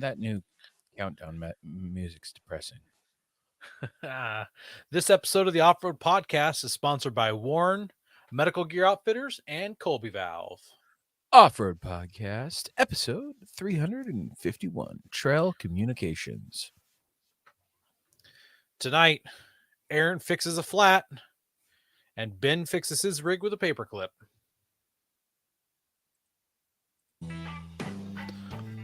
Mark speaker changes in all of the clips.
Speaker 1: That new countdown music's depressing.
Speaker 2: This episode of the Off-Road Podcast is sponsored by Warren, Medical Gear Outfitters, and Colby Valve.
Speaker 1: Off-Road Podcast, episode 351, Trail Communications.
Speaker 2: Tonight, Aaron fixes a flat, and Ben fixes his rig with a paperclip.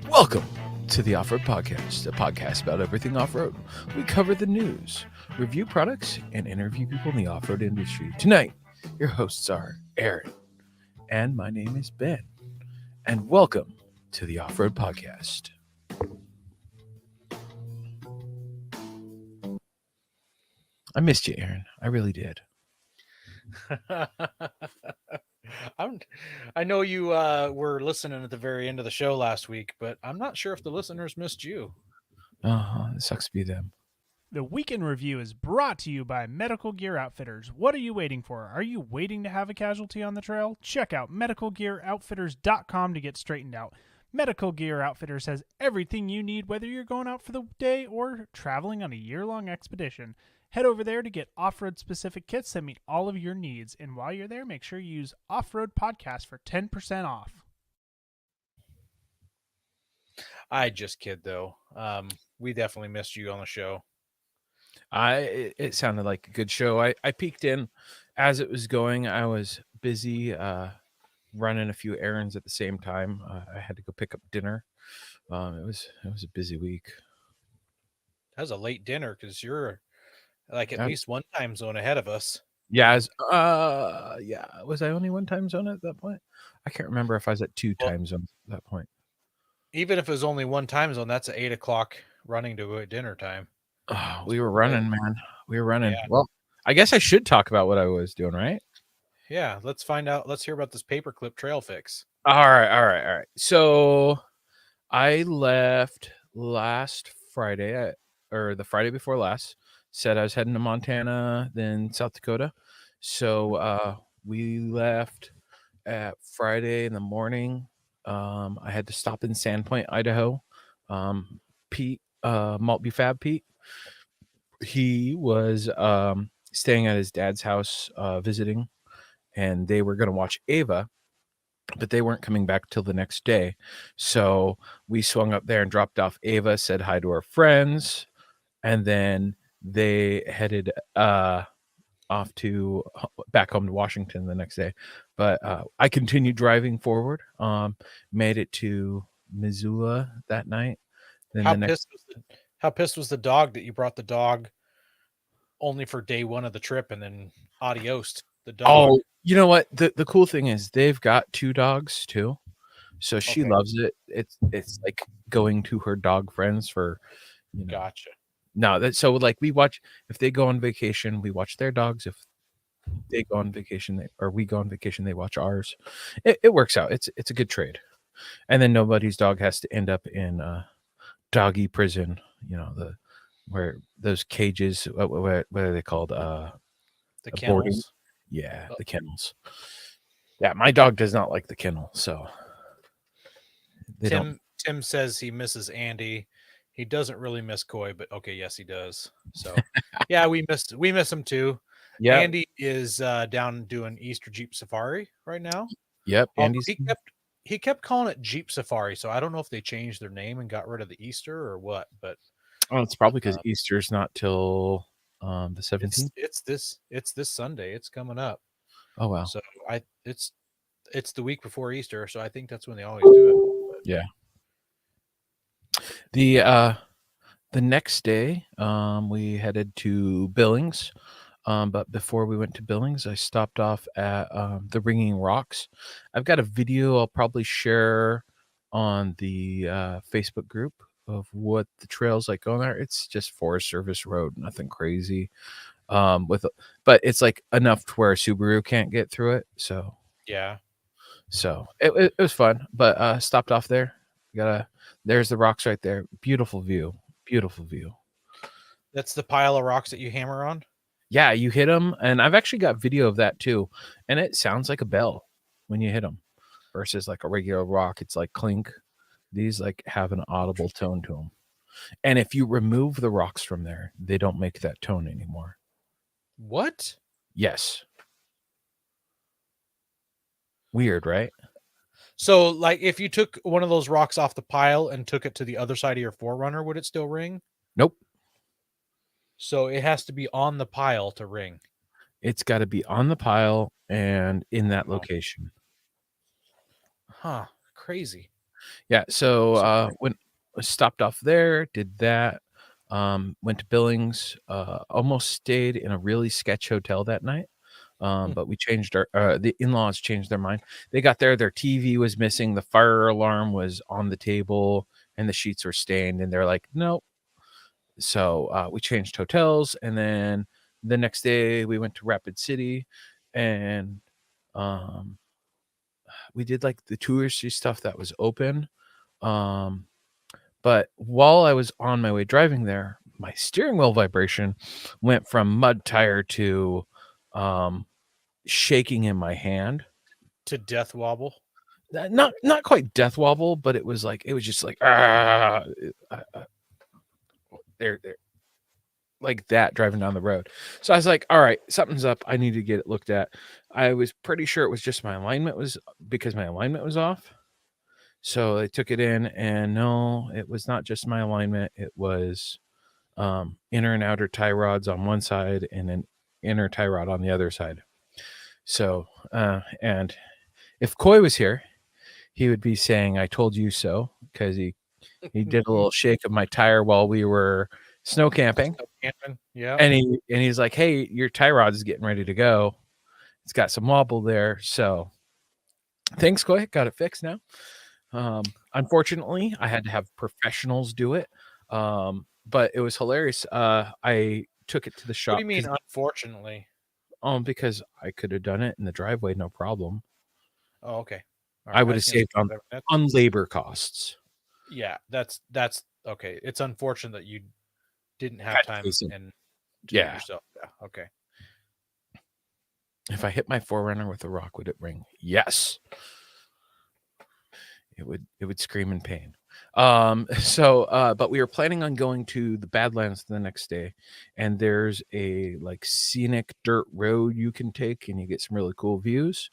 Speaker 1: Welcome to the Off-Road Podcast, a podcast about everything off-road. We cover the news, review products, and interview people in the off-road industry. Tonight, your hosts are Aaron, and my name is Ben. And welcome to the Off-Road Podcast. I missed you, Aaron. I really did.
Speaker 2: I know you were listening at the very end of the show last week, but I'm not sure if the listeners missed you.
Speaker 1: It sucks to be them.
Speaker 3: The Weekend Review is brought to you by Medical Gear Outfitters. What are you waiting for? Are you waiting to have a casualty on the trail? Check out medicalgearoutfitters.com to get straightened out. Medical Gear Outfitters has everything you need, whether you're going out for the day or traveling on a year-long expedition. Head over there to get off-road specific kits that meet all of your needs. And while you're there, make sure you use Off-Road Podcast for 10% off.
Speaker 2: I just kid, though. We definitely missed you on the show.
Speaker 1: It sounded like a good show. I peeked in as it was going. I was busy running a few errands at the same time. I had to go pick up dinner. It was a busy week.
Speaker 2: That was a late dinner because you're like at least one time zone ahead of us.
Speaker 1: Yeah, was I only one time zone at that point? I can't remember if I was at two time zones at that point.
Speaker 2: Even if it was only one time zone, that's at 8 o'clock running to dinner time.
Speaker 1: Oh, we were running, man. We were running. Yeah. Well, I guess I should talk about what I was doing, right?
Speaker 2: Yeah, let's find out. Let's hear about this paperclip trail fix.
Speaker 1: All right. So I left last Friday, or the Friday before last. Said I was heading to Montana, then South Dakota. So we left at Friday in the morning. I had to stop in Sandpoint, Idaho. Pete, Maltbufab Pete, he was staying at his dad's house visiting, and they were going to watch Ava, but they weren't coming back till the next day. So we swung up there and dropped off Ava, said hi to our friends, and then they headed off to back home to Washington the next day. But I continued driving forward, made it to Missoula that night. Then
Speaker 2: how pissed was the dog that you brought the dog only for day one of the trip and then adios the dog?
Speaker 1: Oh, you know what? The cool thing is they've got two dogs too. So she loves it. It's like going to her dog friends for,
Speaker 2: Gotcha.
Speaker 1: No, so like we watch, if they go on vacation, we watch their dogs. If they go on vacation we go on vacation, they watch ours. It works out. It's a good trade. And then nobody's dog has to end up in doggy prison, where those cages, what are they called?
Speaker 2: The kennels.
Speaker 1: Boarding. Yeah, the kennels. Yeah, my dog does not like the kennel, so
Speaker 2: Tim says he misses Andy. He doesn't really miss Coy, but okay, yes, he does. So yeah, we miss him too. Yeah, Andy is down doing Easter Jeep Safari right now.
Speaker 1: Yep, Andy's
Speaker 2: he kept calling it Jeep Safari, so I don't know if they changed their name and got rid of the Easter or what. But
Speaker 1: it's probably because Easter's not till the 17th.
Speaker 2: It's this Sunday. It's coming up.
Speaker 1: Oh wow!
Speaker 2: So it's the week before Easter, so I think that's when they always do it. But,
Speaker 1: yeah. The next day, we headed to Billings. But before we went to Billings, I stopped off at the Ringing Rocks. I've got a video I'll probably share on the Facebook group of what the trail's like going there. It's just Forest Service road, nothing crazy. But it's like enough to where a Subaru can't get through it. So
Speaker 2: yeah.
Speaker 1: So it was fun. But stopped off there. There's the rocks right there. Beautiful view.
Speaker 2: That's the pile of rocks that you hammer on?
Speaker 1: Yeah, you hit them, and I've actually got video of that too, and it sounds like a bell when you hit them versus like a regular rock. It's like clink. These like have an audible tone to them. And if you remove the rocks from there, they don't make that tone anymore.
Speaker 2: What?
Speaker 1: Yes. Weird, right?
Speaker 2: So, like, if you took one of those rocks off the pile and took it to the other side of your Forerunner, would it still ring?
Speaker 1: Nope.
Speaker 2: So it has to be on the pile to ring.
Speaker 1: It's got to be on the pile and in that location.
Speaker 2: Huh. Crazy.
Speaker 1: Yeah. So when stopped off there, did that. Went to Billings. Almost stayed in a really sketch hotel that night. But we changed the in-laws changed their mind. They got there, their TV was missing, the fire alarm was on the table, and the sheets were stained, and they're like, nope. So we changed hotels, and then the next day we went to Rapid City, and we did like the touristy stuff that was open. But while I was on my way driving there, my steering wheel vibration went from mud tire to shaking in my hand
Speaker 2: to death wobble.
Speaker 1: Not quite death wobble, but it was just like there like that driving down the road. So I was like, all right, something's up. I need to get it looked at. I was pretty sure it was just my alignment was off. So I took it in, and no, it was not just my alignment. It was inner and outer tie rods on one side and an inner tie rod on the other side. So, and if Coy was here, he would be saying, I told you so, because he did a little shake of my tire while we were snow camping.
Speaker 2: Yeah.
Speaker 1: And he's like, hey, your tie rod is getting ready to go. It's got some wobble there. So thanks, Coy. Got it fixed now. Unfortunately, I had to have professionals do it. But it was hilarious. I took it to the shop.
Speaker 2: What do you mean, unfortunately?
Speaker 1: Because I could have done it in the driveway, no problem.
Speaker 2: Oh, okay.
Speaker 1: Right. I would have saved on labor costs.
Speaker 2: Yeah, that's okay. It's unfortunate that you didn't have time and to do it yourself. Yeah, okay.
Speaker 1: If I hit my Forerunner with a rock, would it ring? Yes. It would scream in pain. But we were planning on going to the Badlands the next day, and there's a like scenic dirt road you can take, and you get some really cool views.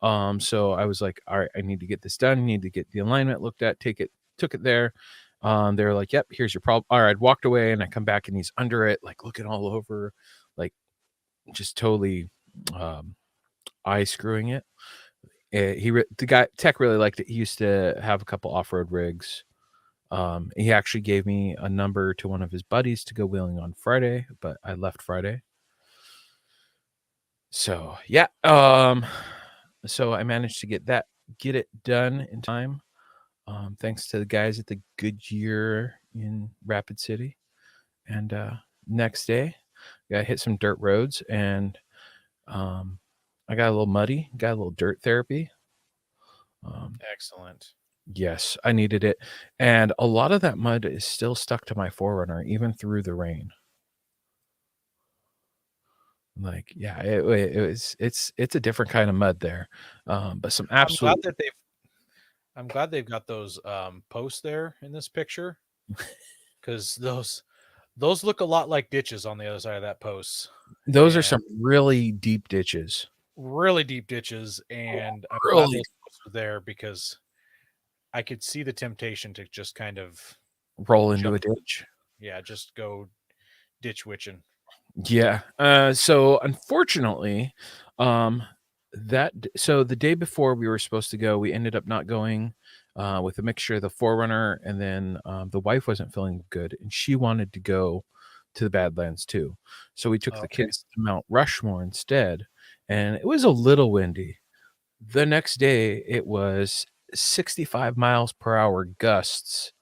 Speaker 1: So I was like, all right, I need to get this done. I need to get the alignment looked at, took it there. They were like, yep, here's your problem. All right, walked away, and I come back, and he's under it, like looking all over, like just totally eye screwing it. The tech really liked it. He used to have a couple off-road rigs. He actually gave me a number to one of his buddies to go wheeling on Friday, but I left Friday. So yeah. So I managed to get it done in time. Thanks to the guys at the Goodyear in Rapid City. And next day, I hit some dirt roads, and I got a little muddy, got a little dirt therapy.
Speaker 2: Excellent.
Speaker 1: Yes, I needed it. And a lot of that mud is still stuck to my Forerunner, even through the rain. Like, yeah, it's a different kind of mud there. But some absolute.
Speaker 2: I'm glad they've got those posts there in this picture, because those look a lot like ditches on the other side of that post.
Speaker 1: Those are some really deep ditches.
Speaker 2: Really deep ditches, and I'm glad those posts are there, because I could see the temptation to just kind of
Speaker 1: roll into a ditch.
Speaker 2: Yeah, just go ditch witching.
Speaker 1: Yeah. So unfortunately, the day before we were supposed to go, we ended up not going with a mixture of the Forerunner, and then the wife wasn't feeling good, and she wanted to go to the Badlands too. So we took the kids to Mount Rushmore instead, and it was a little windy. The next day, it was 65 miles per hour gusts.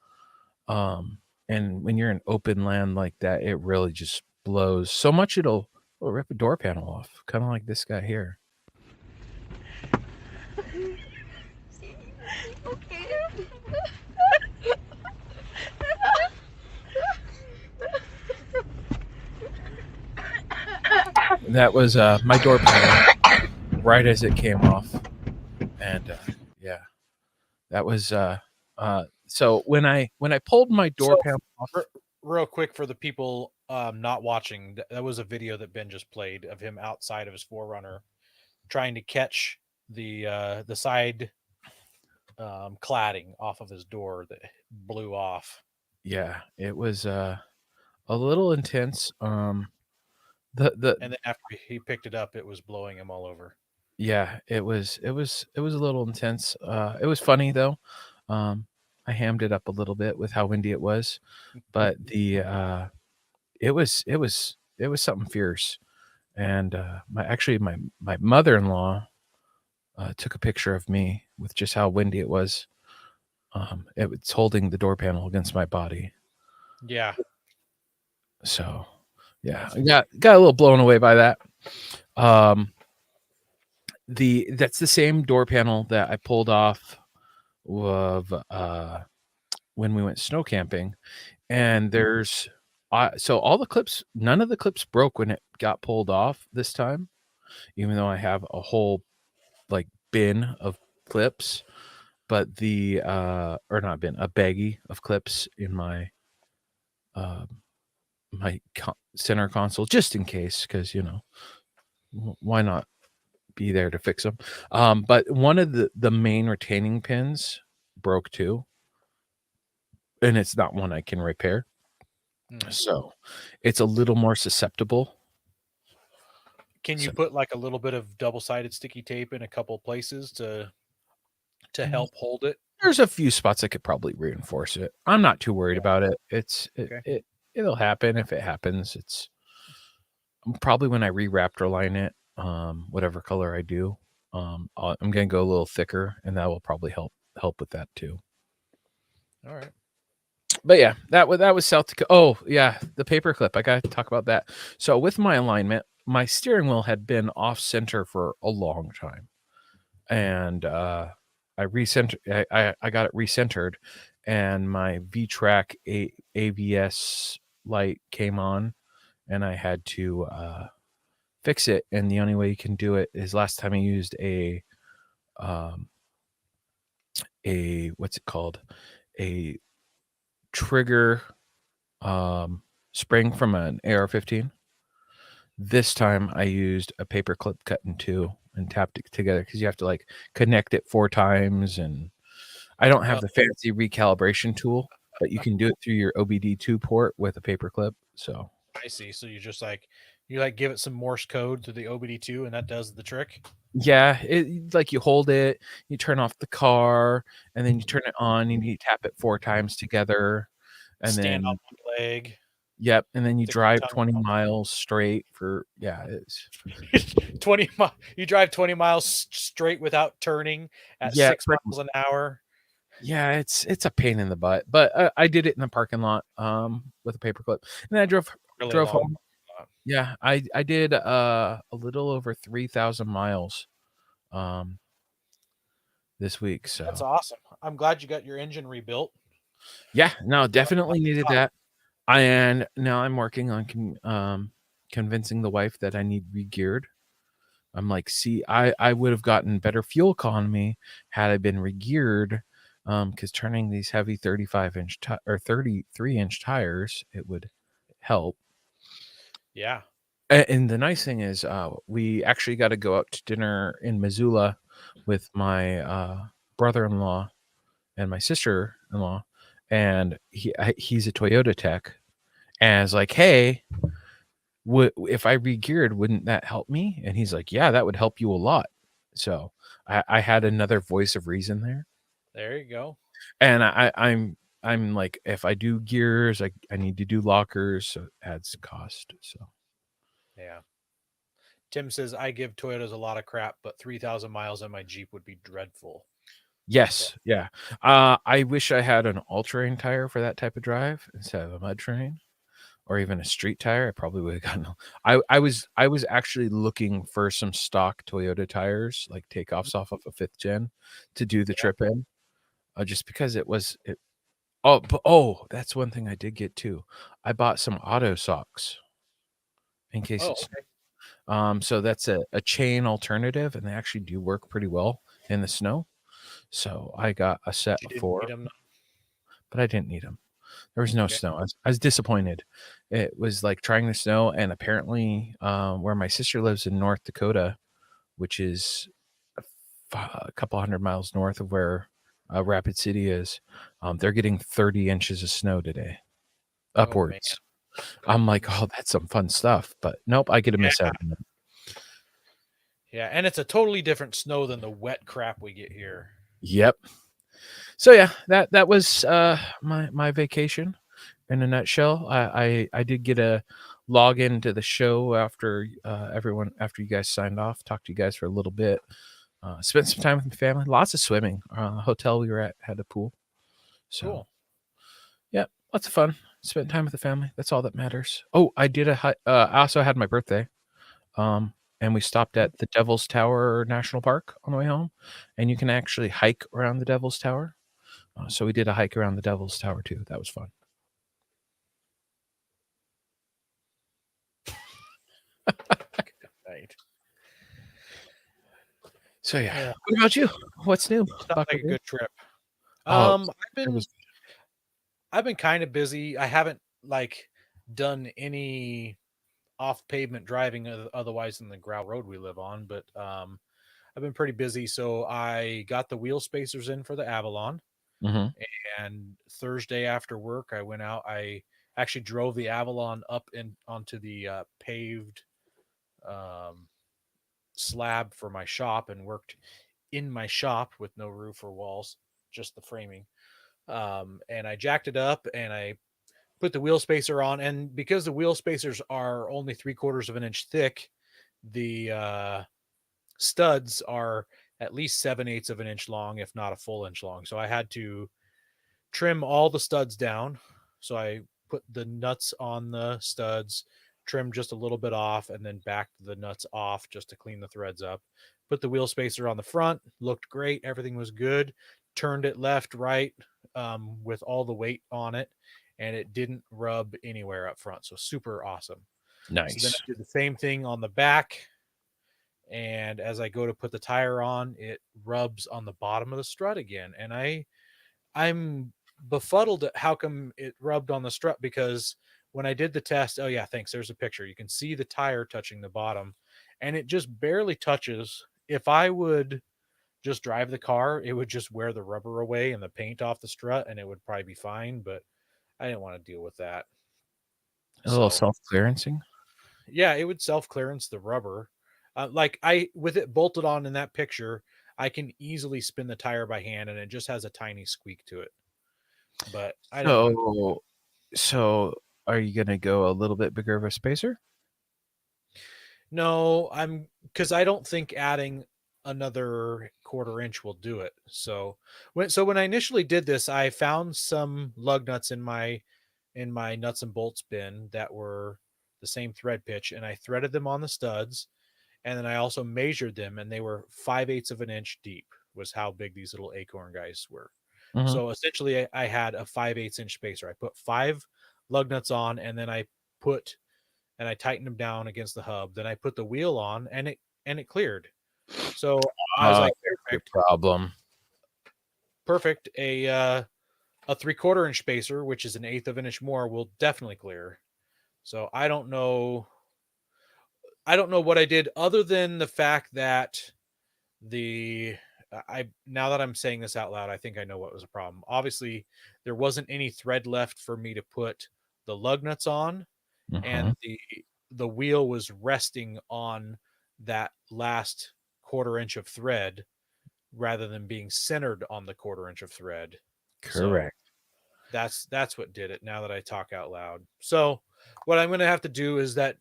Speaker 1: And when you're in open land like that, it really just blows so much it'll rip a door panel off, kind of like this guy here. That was my door panel right as it came off. And yeah, that was So when I pulled my door panel off,
Speaker 2: real quick for the people not watching, that was a video that Ben just played of him outside of his 4Runner trying to catch the side cladding off of his door that blew off.
Speaker 1: yeah, it was a little intense.
Speaker 2: And then after he picked it up, it was blowing him all over.
Speaker 1: Yeah, it was a little intense. It was funny though. I hammed it up a little bit with how windy it was, but it was something fierce. And my mother-in-law took a picture of me with just how windy it was. It was holding the door panel against my body.
Speaker 2: Yeah.
Speaker 1: So yeah, I got a little blown away by that. That's the same door panel that I pulled off of when we went snow camping, and there's so all the clips, none of the clips broke when it got pulled off this time, even though I have a whole like bin of clips, but or not bin, a baggie of clips in my center console just in case, because why not be there to fix them. But one of the main retaining pins broke too, and it's not one I can repair. So it's a little more susceptible.
Speaker 2: Can you put like a little bit of double-sided sticky tape in a couple places to help hold it?
Speaker 1: There's a few spots I could probably reinforce it. I'm not too worried about it. It'll happen if it happens. It's probably when I re-Raptor line it, whatever color I do, I'm gonna go a little thicker, and that will probably help with that too.
Speaker 2: All right.
Speaker 1: But yeah, that was South Dakota. Oh yeah, the paperclip. I gotta talk about that. So with my alignment, my steering wheel had been off center for a long time, and I got it recentered, and my V-Track ABS light came on, and I had to fix it. And the only way you can do it is last time I used a what's it called, a trigger spring from an AR-15. This time I used a paper clip cut in two and tapped it together, because you have to like connect it 4 times, and I don't have the fancy recalibration tool, but you can do it through your OBD2 port with a paper clip. So
Speaker 2: I see. So you just give it some Morse code through the OBD2 and that does the trick.
Speaker 1: Yeah, it like you hold it, you turn off the car, and then you turn it on, and you tap it 4 times together, and
Speaker 2: stand
Speaker 1: then
Speaker 2: on one leg.
Speaker 1: Yep, and then you drive 20 miles straight for it's
Speaker 2: 20 you drive 20 miles straight without turning at 6 miles an hour.
Speaker 1: Yeah, it's a pain in the butt, but I did it in the parking lot with a paperclip, and then I drove home. Yeah, I did a little over 3,000 miles this week. So
Speaker 2: that's awesome. I'm glad you got your engine rebuilt.
Speaker 1: Yeah, no, definitely needed that. And now I'm working on convincing the wife that I need regeared. I'm like, see, I would have gotten better fuel economy had I been regeared, because turning these heavy 35-inch or 33-inch tires, it would help.
Speaker 2: Yeah.
Speaker 1: And the nice thing is, we actually got to go out to dinner in Missoula with my brother-in-law and my sister-in-law, and he's a Toyota tech, and I was like, hey, if I regeared, wouldn't that help me? And he's like, yeah, that would help you a lot. So I had another voice of reason there.
Speaker 2: There you go.
Speaker 1: And I'm like, if I do gears, I need to do lockers, so it adds cost. So
Speaker 2: yeah. Tim says, I give Toyotas a lot of crap, but 3,000 miles on my Jeep would be dreadful.
Speaker 1: Yes. So. Yeah. I wish I had an all-terrain tire for that type of drive instead of a mud terrain, or even a street tire. I probably would have gotten. I was actually looking for some stock Toyota tires, like takeoffs off of a 5th gen, to do the trip in, just because it. Oh, that's one thing I did get too. I bought some auto socks in case it's. Okay. So that's a chain alternative, and they actually do work pretty well in the snow. So I got a set of 4. but I didn't need them. There was no snow. I was disappointed. It was like trying the snow, and apparently, where my sister lives in North Dakota, which is a couple hundred miles north of where Rapid City is, they're getting 30 inches of snow today, upwards. I'm like, oh, that's some fun stuff, but nope, I get to miss out on it.
Speaker 2: Yeah, and it's a totally different snow than the wet crap we get here.
Speaker 1: Yep. So yeah, that was my vacation in a nutshell. I did get a log into the show after after you guys signed off. Talked to you guys for a little bit. Spent some time with my family. Lots of swimming. Hotel we were at had a pool. So
Speaker 2: cool.
Speaker 1: Yeah, lots of fun. Spent time with the family. That's all that matters. Oh, I did I also had my birthday. And we stopped at the Devil's Tower National Park on the way home, and you can actually hike around the Devil's Tower. So we did a hike around the Devil's Tower too. That was fun.
Speaker 2: Right.
Speaker 1: So yeah. What about you? What's new?
Speaker 2: Sounds like a good trip.
Speaker 1: Oh,
Speaker 2: I've been kind of busy. I haven't done any off pavement driving otherwise than the gravel road we live on, but I've been pretty busy. So I got the wheel spacers in for the Avalon. And Thursday after work, I went out. I actually drove the Avalon up onto the paved slab for my shop and worked in my shop with no roof or walls, just the framing. And I jacked it up and I put the wheel spacer on. And because the wheel spacers are only 3/4 of an inch thick, the studs are at least 7/8 of an inch long, if not a full inch long. So I had to trim all the studs down. So I put the nuts on the studs, trim just a little bit off, and then backed the nuts off just to clean the threads up. Put the wheel spacer on the front, looked great. Everything was good. Turned it left, right, with all the weight on it, and it didn't rub anywhere up front. So super awesome.
Speaker 1: Nice.
Speaker 2: So then I did the same thing on the back. And as I go to put the tire on, it rubs on the bottom of the strut again. And I'm befuddled at how come it rubbed on the strut, because when I did the test, oh yeah, thanks. There's a picture. You can see the tire touching the bottom, and it just barely touches. If I would just drive the car, it would just wear the rubber away and the paint off the strut, and it would probably be fine. But I didn't want to deal with that.
Speaker 1: A little self-clearancing.
Speaker 2: Yeah, it would self-clearance the rubber. With it bolted on in that picture, I can easily spin the tire by hand, and it just has a tiny squeak to it. But I don't.
Speaker 1: So are you going to go a little bit bigger of a spacer?
Speaker 2: No, because I don't think adding another 1/4 inch will do it. So when I initially did this, I found some lug nuts in my nuts and bolts bin that were the same thread pitch, and I threaded them on the studs, and then I also measured them, and they were 5/8 of an inch deep was how big these little acorn guys were. So essentially I had a 5/8 inch spacer. I put 5 lug nuts on, and then I tightened them down against the hub. Then I put the wheel on, and it cleared. So I was like, perfect.
Speaker 1: Problem.
Speaker 2: Perfect. A 3/4 inch spacer, which is an 1/8 of an inch more, will definitely clear. So I don't know what I did other than the fact that now that I'm saying this out loud, I think I know what was a problem. Obviously, there wasn't any thread left for me to put the lug nuts on, and the wheel was resting on that last 1/4 inch of thread rather than being centered on the 1/4 inch of thread.
Speaker 1: Correct.
Speaker 2: So that's what did it. Now that I talk out loud, so what I'm going to have to do is that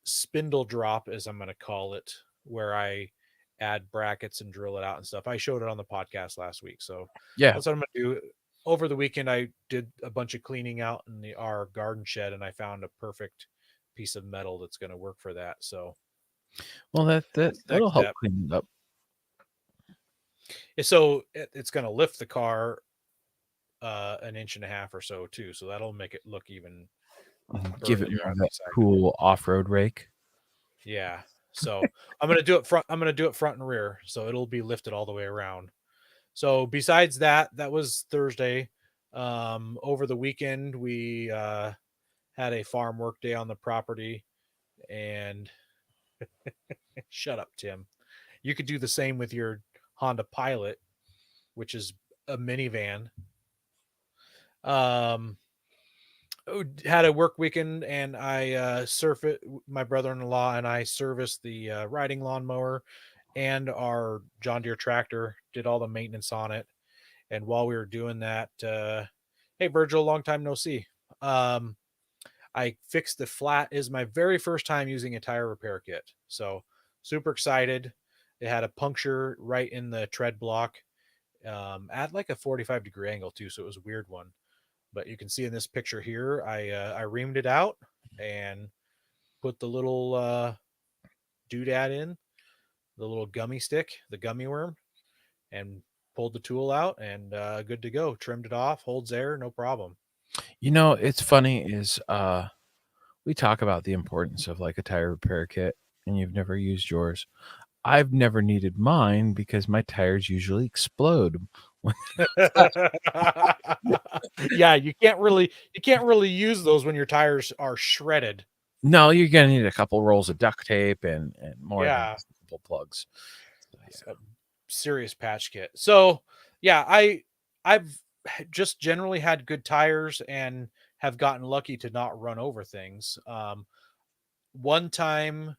Speaker 2: spindle drop, as I'm going to call it, where I add brackets and drill it out and stuff. I showed it on the podcast last week. So
Speaker 1: yeah,
Speaker 2: that's what I'm going to do. Over the weekend, I did a bunch of cleaning out in our garden shed, and I found a perfect piece of metal that's going to work for that. So,
Speaker 1: well, that'll help clean it up.
Speaker 2: So it's going to lift the car 1.5 inches or so too. So that'll make it look even.
Speaker 1: Give it more of that cool off-road rake.
Speaker 2: Yeah. So I'm going to do it front. I'm going to do it front and rear, so it'll be lifted all the way around. So besides that, that was Thursday. Over the weekend, we had a farm work day on the property, and shut up, Tim. You could do the same with your Honda Pilot, which is a minivan. Had a work weekend, and I my brother-in-law and I serviced the riding lawnmower and our John Deere tractor, did all the maintenance on it. And while we were doing that, hey Virgil, long time no see. I fixed the flat. Is my very first time using a tire repair kit, so super excited. It had a puncture right in the tread block, at like a 45-degree angle too, so it was a weird one. But you can see in this picture here, I reamed it out and put the little doodad in, the little gummy stick, the gummy worm, and pulled the tool out, and good to go. Trimmed it off, holds air, no problem.
Speaker 1: It's funny is we talk about the importance of like a tire repair kit, and you've never used yours. I've never needed mine because my tires usually explode.
Speaker 2: Yeah, you can't really use those when your tires are shredded.
Speaker 1: No, you're gonna need a couple rolls of duct tape and more than
Speaker 2: Yeah,
Speaker 1: just a couple plugs. So,
Speaker 2: it's a serious patch kit. So yeah, I've just generally had good tires and have gotten lucky to not run over things. One time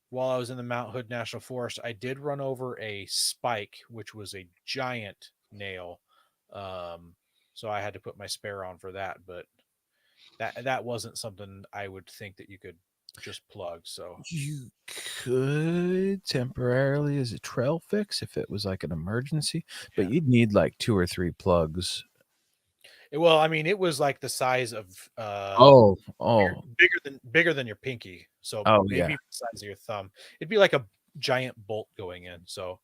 Speaker 2: while I was in the Mount Hood National Forest, I did run over a spike, which was a giant nail. So I had to put my spare on for that, but that wasn't something I would think that you could just plug. So
Speaker 1: you could temporarily as a trail fix if it was like an emergency, but
Speaker 2: yeah.
Speaker 1: you'd need like 2 or 3 plugs.
Speaker 2: Well, I mean, it was like the size of
Speaker 1: Oh,
Speaker 2: bigger than your pinky, so
Speaker 1: oh,
Speaker 2: maybe
Speaker 1: yeah.
Speaker 2: the size of your thumb. It'd be like a giant bolt going in. So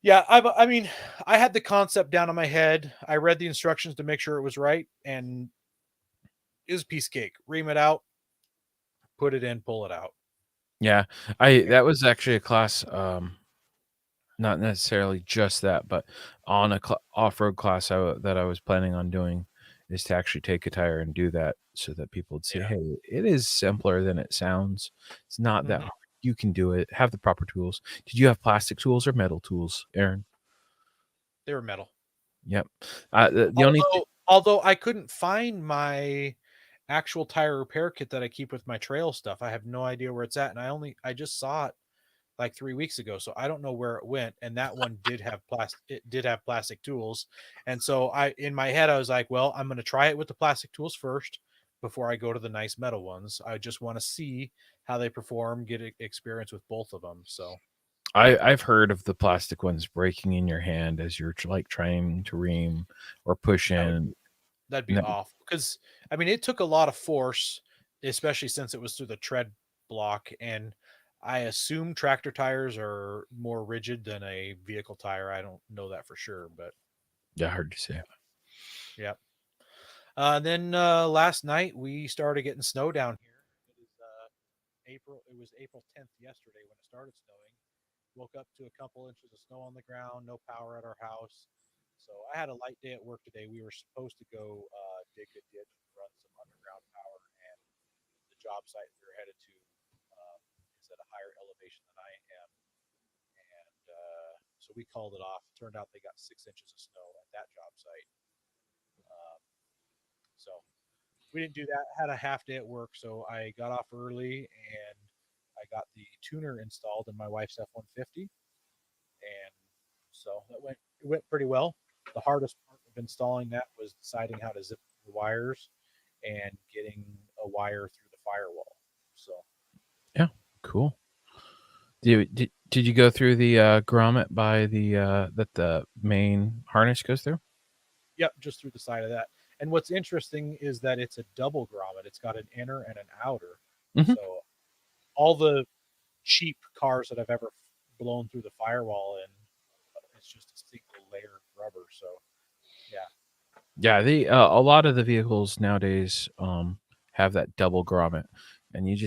Speaker 2: yeah, I mean, I had the concept down in my head. I read the instructions to make sure it was right, and it was a piece of cake. Ream it out, put it in, pull it out.
Speaker 1: Yeah. That was actually a class, not necessarily just that, but on a off-road class that I was planning on doing is to actually take a tire and do that so that people would see,
Speaker 2: Yeah.
Speaker 1: hey, it is simpler than it sounds. It's not that
Speaker 2: Mhm.
Speaker 1: hard. You can do it. Have the proper tools. Did you have plastic tools or metal tools, Aaron?
Speaker 2: They were metal.
Speaker 1: Yep. The only
Speaker 2: Although I couldn't find my actual tire repair kit that I keep with my trail stuff. I have no idea where it's at, and I just saw it like 3 weeks ago, so I don't know where it went. And that one did have plastic tools. And so in my head I was like, well, I'm going to try it with the plastic tools first before I go to the nice metal ones. I just want to see how they perform, get experience with both of them. So
Speaker 1: I've heard of the plastic ones breaking in your hand as you're like trying to ream or push
Speaker 2: that would
Speaker 1: in.
Speaker 2: that'd be
Speaker 1: No,
Speaker 2: awful, because I mean, it took a lot of force, especially since it was through the tread block. And I assume tractor tires are more rigid than a vehicle tire. I don't know that for sure, but
Speaker 1: yeah, hard to say.
Speaker 2: yeah. Then last night we started getting snow down here. It is April. It was April 10th yesterday when it started snowing. Woke up to a couple inches of snow on the ground. No power at our house. So I had a light day at work today. We were supposed to go dig a ditch and run some underground power, and the job site we were headed to is at a higher elevation than I am, and so we called it off. Turned out they got 6 inches of snow at that job site. Um, so we didn't do that. Had a half day at work, so I got off early, and I got the tuner installed in my wife's F-150, and so it went pretty well. The hardest part of installing that was deciding how to zip the wires and getting a wire through the firewall. So
Speaker 1: Yeah, cool. Did you go through the grommet by the that the main harness goes through?
Speaker 2: yep, just through the side of that. And what's interesting is that it's a double grommet. It's got an inner and an outer.
Speaker 1: Hmm.
Speaker 2: So all the cheap cars that I've ever blown through the firewall in, it's just a single layer of rubber. So yeah,
Speaker 1: Yeah, the a lot of the vehicles nowadays have that double grommet, and you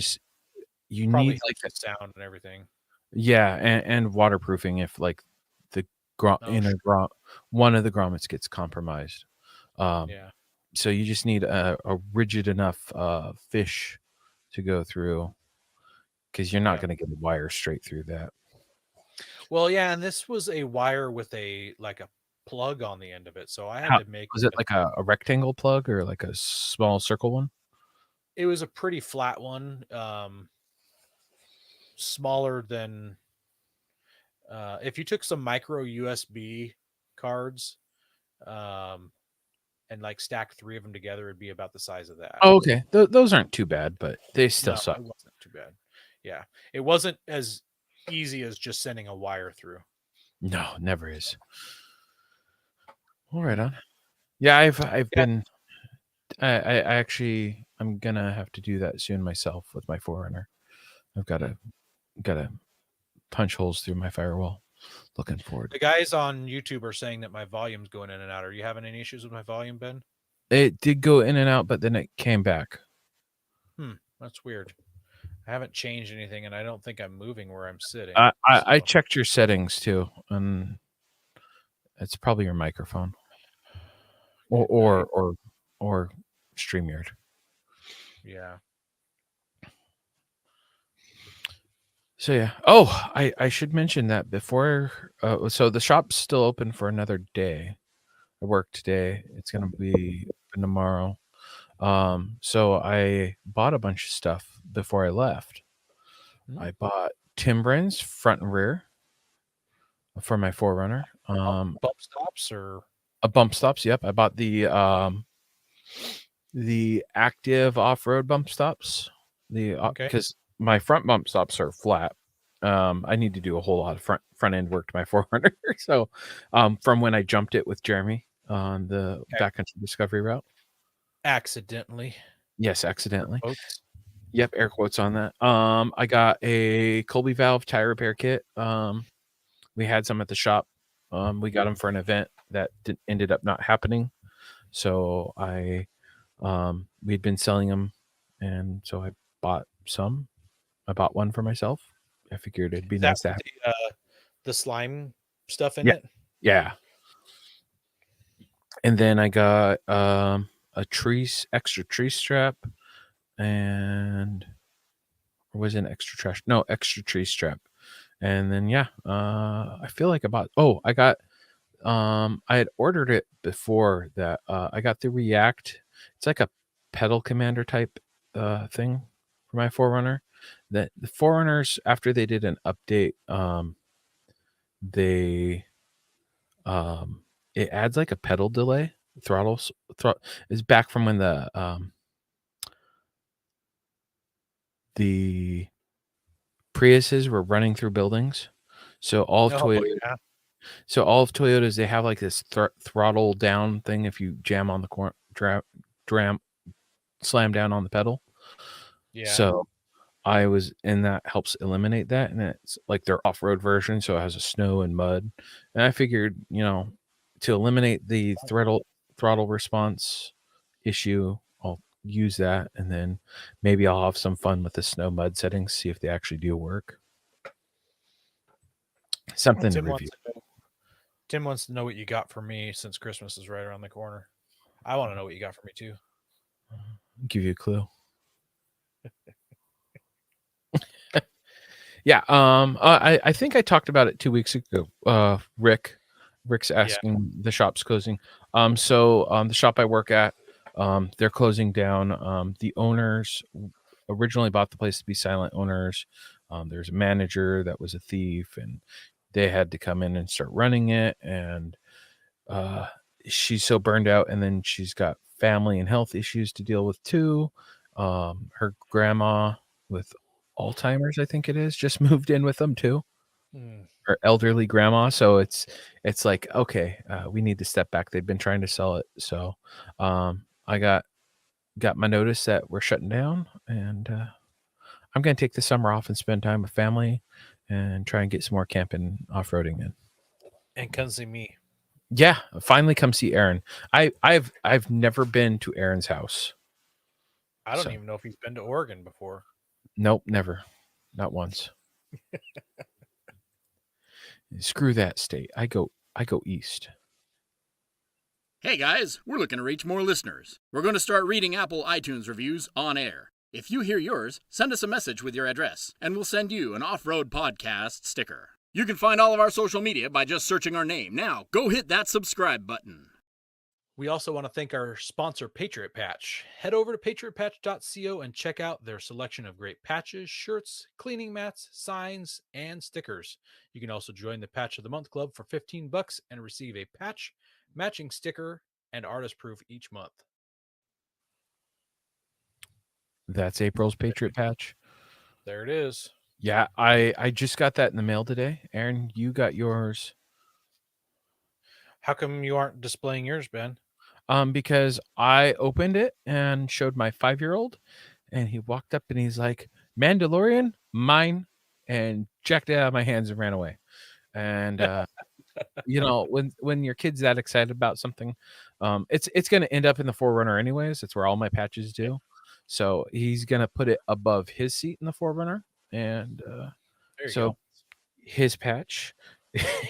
Speaker 2: probably
Speaker 1: need like
Speaker 2: helps
Speaker 1: that.
Speaker 2: with sound and everything.
Speaker 1: Yeah, and waterproofing if like the one of the grommets gets compromised.
Speaker 2: Yeah.
Speaker 1: So you just need a rigid enough fish to go through, because you're not going to get a wire straight through that.
Speaker 2: Well, yeah, and this was a wire with a plug on the end of it, so I had to make.
Speaker 1: Was it like a rectangle plug or like a small circle one?
Speaker 2: It was a pretty flat one, smaller than if you took some micro USB cards, and like stack 3 of them together, it'd be about the size of that.
Speaker 1: Oh, okay. Those aren't too bad, but they still suck.
Speaker 2: It wasn't too bad. Yeah, it wasn't as easy as just sending a wire through.
Speaker 1: No, never is. All right, on. Yeah, I've been. I actually I'm gonna have to do that soon myself with my Forerunner. I've got to punch holes through my firewall. Looking forward.
Speaker 2: The guys on YouTube are saying that my volume's going in and out. Are you having any issues with my volume, Ben?
Speaker 1: It did go in and out, but then it came back.
Speaker 2: That's weird. I haven't changed anything, and I don't think I'm moving where I'm sitting.
Speaker 1: I checked your settings too, and it's probably your microphone, or StreamYard.
Speaker 2: Yeah.
Speaker 1: So yeah. Oh, I should mention that before. So the shop's still open for another day. I work today. It's gonna be open tomorrow. So I bought a bunch of stuff before I left. I bought Timbrins front and rear for my Forerunner.
Speaker 2: Bump stops or
Speaker 1: bump stops. Yep, I bought the active off-road bump stops. Because my front bump stops are flat. I need to do a whole lot of front end work to my Forerunner. So, from when I jumped it with Jeremy on the backcountry discovery route.
Speaker 2: Accidentally.
Speaker 1: Yes, accidentally.
Speaker 2: Quotes.
Speaker 1: Yep, air quotes on that. I got a Colby valve tire repair kit. We had some at the shop. We got them for an event that ended up not happening. So we'd been selling them, and so I bought some. I bought one for myself. I figured it'd be nice to have
Speaker 2: the slime stuff in it.
Speaker 1: Yeah. And then I got a extra tree strap, and was an extra tree strap. And then I feel like I got I had ordered it before that. I got the React. It's like a pedal commander type thing for my Forerunner. That the Forerunners, after they did an update, it adds like a pedal delay. Throttle is back from when the Priuses were running through buildings. So all of Toyotas, they have like this throttle down thing. If you jam on the slam down on the pedal.
Speaker 2: Yeah.
Speaker 1: So that helps eliminate that, and it's like their off-road version, so it has a snow and mud. And I figured, to eliminate the throttle response issue, I'll use that, and then maybe I'll have some fun with the snow mud settings, see if they actually do work. Something to review.
Speaker 2: Tim wants to know what you got for me since Christmas is right around the corner. I want to know what you got for me too.
Speaker 1: I'll give you a clue. Yeah. I think I talked about it 2 weeks ago. Rick's asking the shop's closing. The shop I work at, they're closing down. The owners originally bought the place to be silent owners. There's a manager that was a thief, and they had to come in and start running it. And she's so burned out, and then she's got family and health issues to deal with too. Her grandma with Alzheimer's, I think it is, just moved in with them too. Her elderly grandma. So it's like, okay, we need to step back. They've been trying to sell it. So I got my notice that we're shutting down, and I'm going to take the summer off and spend time with family and try and get some more camping, off-roading in.
Speaker 2: And come see me.
Speaker 1: Yeah, finally come see Aaron. I've never been to Aaron's house.
Speaker 2: I don't even know if he's been to Oregon before.
Speaker 1: Nope, never. Not once. Screw that state. I go I go east.
Speaker 4: Hey guys, we're looking to reach more listeners. We're going to start reading Apple iTunes reviews on air. If you hear yours, send us a message with your address, and we'll send you an Off-Road Podcast sticker. You can find all of our social media by just searching our name. Now, go hit that subscribe button.
Speaker 2: We also want to thank our sponsor, Patriot Patch. Head over to patriotpatch.co and check out their selection of great patches, shirts, cleaning mats, signs, and stickers. You can also join the Patch of the Month Club for $15 and receive a patch, matching sticker, and artist proof each month.
Speaker 1: That's April's Patriot Patch.
Speaker 2: There it is.
Speaker 1: Yeah, I just got that in the mail today. Aaron, you got yours.
Speaker 2: How come you aren't displaying yours, Ben?
Speaker 1: Because I opened it and showed my 5-year-old, and he walked up and he's like, "Mandalorian, mine," and jacked it out of my hands and ran away. And you know, when your kid's that excited about something, it's going to end up in the Forerunner anyways. It's where all my patches do. So he's going to put it above his seat in the Forerunner, and
Speaker 2: There you
Speaker 1: so
Speaker 2: go.
Speaker 1: his patch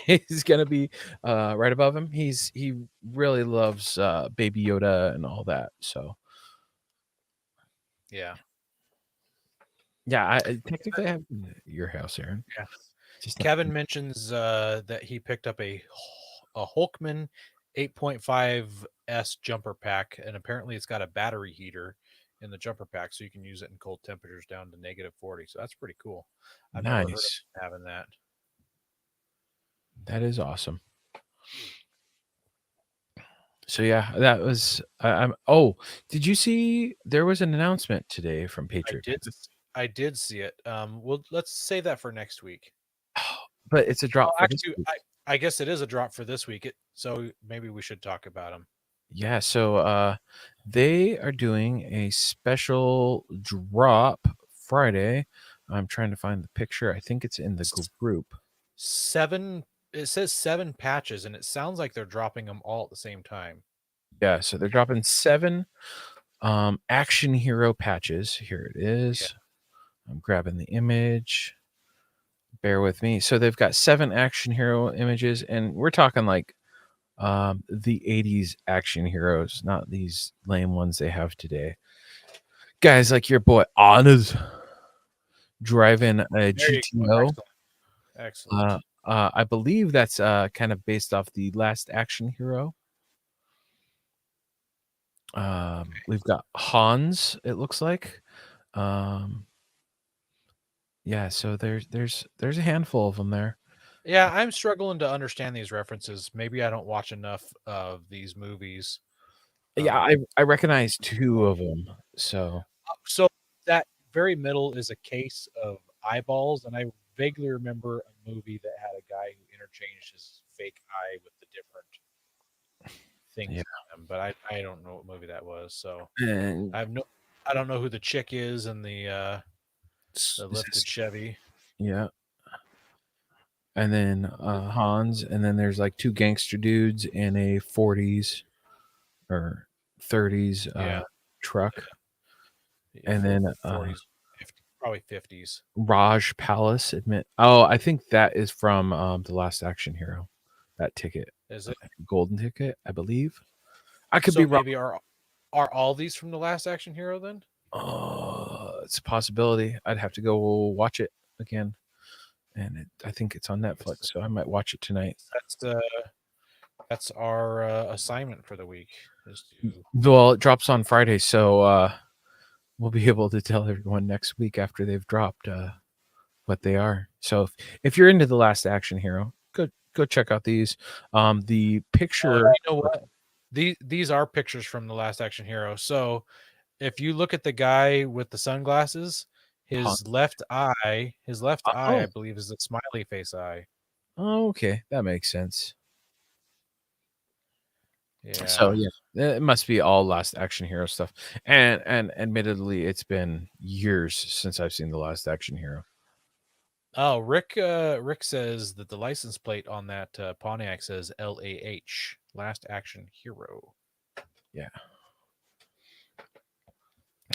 Speaker 1: is going to be right above him. He really loves Baby Yoda and all that. So
Speaker 2: Yeah.
Speaker 1: I technically have your house, Aaron.
Speaker 2: Yeah.
Speaker 1: Just not-
Speaker 2: Kevin mentions that he picked up a Hulkman 8.5S jumper pack, and apparently it's got a battery heater in the jumper pack, so you can use it in cold temperatures down to -40. So that's pretty cool. I've never heard of
Speaker 1: Nice.
Speaker 2: having that.
Speaker 1: That is awesome. So yeah, that was. I'm. Oh, did you see there was an announcement today from Patriot?
Speaker 2: I did see it. Well, let's say that for next week.
Speaker 1: But it's a drop.
Speaker 2: Well, actually, I guess it is a drop for this week. So maybe we should talk about them.
Speaker 1: Yeah, so they are doing a special drop Friday. I'm trying to find the picture. I think it's in the group.
Speaker 2: It says 7 patches, and it sounds like they're dropping them all at the same time.
Speaker 1: Yeah, so they're dropping 7 action hero patches. Here it is. Yeah. I'm grabbing the image. Bear with me. So they've got 7 action hero images, and we're talking like the 80s action heroes, not these lame ones they have today. Guys like your boy Anna's driving a GTO.
Speaker 2: Excellent.
Speaker 1: I believe that's kind of based off the Last Action Hero. We've got Hans, it looks like. Yeah, so there's a handful of them there.
Speaker 2: Yeah, I'm struggling to understand these references. Maybe I don't watch enough of these movies.
Speaker 1: Yeah, I recognize 2 of them. So
Speaker 2: that very middle is a case of eyeballs, and I vaguely remember a movie that had a guy who interchanged his fake eye with the different things on them, but I don't know what movie that was. So I don't know who the chick is in the lifted Chevy.
Speaker 1: Yeah. And then Hans, and then there's like 2 gangster dudes in a 40s or 30s truck. And
Speaker 2: 40s,
Speaker 1: then
Speaker 2: 40s, 50s, probably 50s.
Speaker 1: Raj Palace I think that is from The Last Action Hero. That ticket.
Speaker 2: Is it
Speaker 1: golden ticket, I believe. I could be wrong.
Speaker 2: Maybe are all these from The Last Action Hero then?
Speaker 1: It's a possibility. I'd have to go watch it again. And I think it's on Netflix, so I might watch it tonight.
Speaker 2: That's our assignment for the week.
Speaker 1: Well, it drops on Friday, so we'll be able to tell everyone next week after they've dropped what they are. So if you're into The Last Action Hero, go check out these. The picture.
Speaker 2: You know what? These are pictures from The Last Action Hero. So if you look at the guy with the sunglasses, his left eye, I believe, is the smiley face eye.
Speaker 1: Oh, okay, that makes sense.
Speaker 2: Yeah.
Speaker 1: So yeah, it must be all Last Action Hero stuff. And admittedly, it's been years since I've seen The Last Action Hero.
Speaker 2: Oh, Rick says that the license plate on that Pontiac says LAH, Last Action Hero.
Speaker 1: Yeah.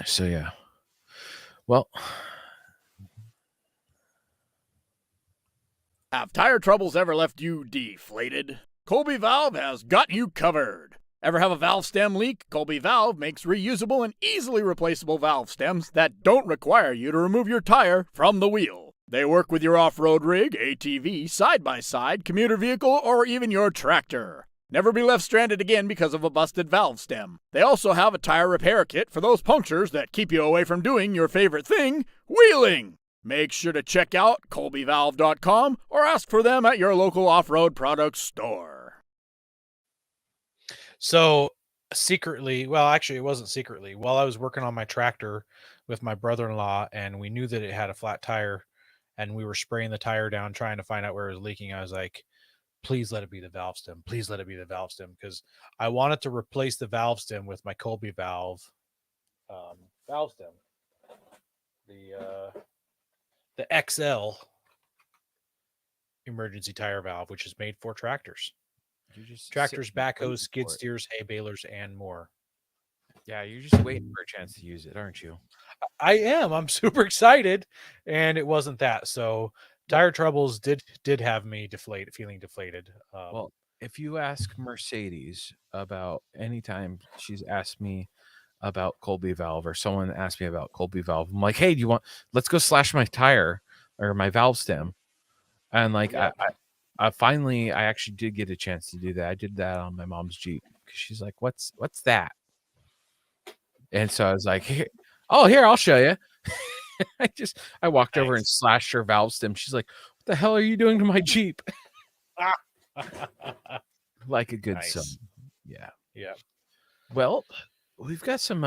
Speaker 1: So yeah. Well,
Speaker 4: have tire troubles ever left you deflated? Colby Valve has got you covered. Ever have a valve stem leak? Colby Valve makes reusable and easily replaceable valve stems that don't require you to remove your tire from the wheel. They work with your off-road rig, ATV, side-by-side, commuter vehicle, or even your tractor. Never be left stranded again because of a busted valve stem. They also have a tire repair kit for those punctures that keep you away from doing your favorite thing, wheeling. Make sure to check out colbyvalve.com or ask for them at your local off-road products store.
Speaker 2: So secretly, well, actually it wasn't secretly, while I was working on my tractor with my brother-in-law and we knew that it had a flat tire and we were spraying the tire down trying to find out where it was leaking, I was like, please let it be the valve stem. Please let it be the valve stem, because I wanted to replace the valve stem with my Colby valve valve stem. The XL emergency tire valve, which is made for tractors. Tractors, backhoes, skid steers, hay balers, and more.
Speaker 1: Yeah, you're just waiting for a chance to use it, aren't you?
Speaker 2: I am. I'm super excited, and it wasn't that. So tire troubles did have me feeling deflated.
Speaker 1: Well, if you ask Mercedes about anytime she's asked me about Colby valve, or someone asked me about Colby valve, I'm like, hey, let's go slash my tire or my valve stem. And like,
Speaker 2: Yeah.
Speaker 1: I finally, I actually did get a chance to do that. I did that on my mom's Jeep because she's like, what's that? And so I was like, here, I'll show you. I walked over and slashed her valve stem. She's like, what the hell are you doing to my Jeep? Like a good son. Yeah.
Speaker 2: Yeah.
Speaker 1: Well, we've got some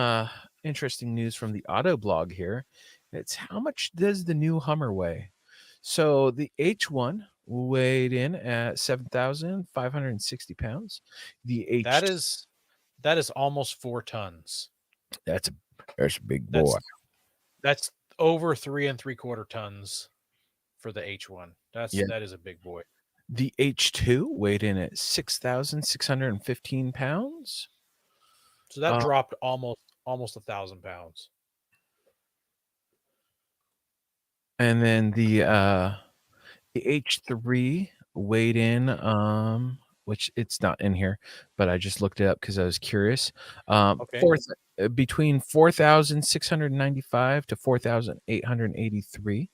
Speaker 1: interesting news from the auto blog here. It's how much does the new Hummer weigh? So the H1 weighed in at 7,560 pounds. The
Speaker 2: that is almost 4 tons.
Speaker 1: That's a big boy.
Speaker 2: That's over 3 3/4 tons for the H1. That is a big boy.
Speaker 1: The H2 weighed in at 6,615 pounds.
Speaker 2: So that dropped almost 1,000 pounds.
Speaker 1: And then the H3 weighed in, which it's not in here, but I just looked it up because I was curious.
Speaker 2: Okay.
Speaker 1: Between 4,695 to 4,883.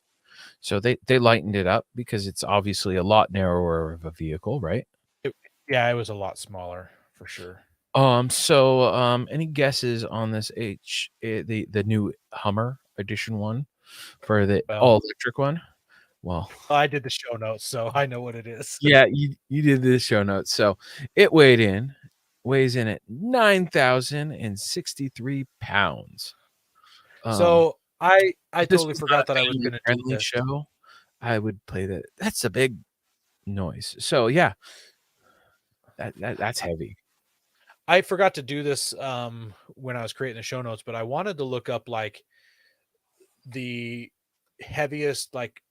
Speaker 1: So they lightened it up because it's obviously a lot narrower of a vehicle, right?
Speaker 2: It was a lot smaller for sure.
Speaker 1: So any guesses on this the new Hummer Edition 1 for the all electric one? Well,
Speaker 2: I did the show notes, so I know what it is.
Speaker 1: Yeah, you did the show notes. So it weighs in at 9,063 pounds.
Speaker 2: So I totally forgot that I was going to do this
Speaker 1: show. I would play that. That's a big noise. So yeah, that's heavy.
Speaker 2: I forgot to do this when I was creating the show notes, but I wanted to look up like the heaviest like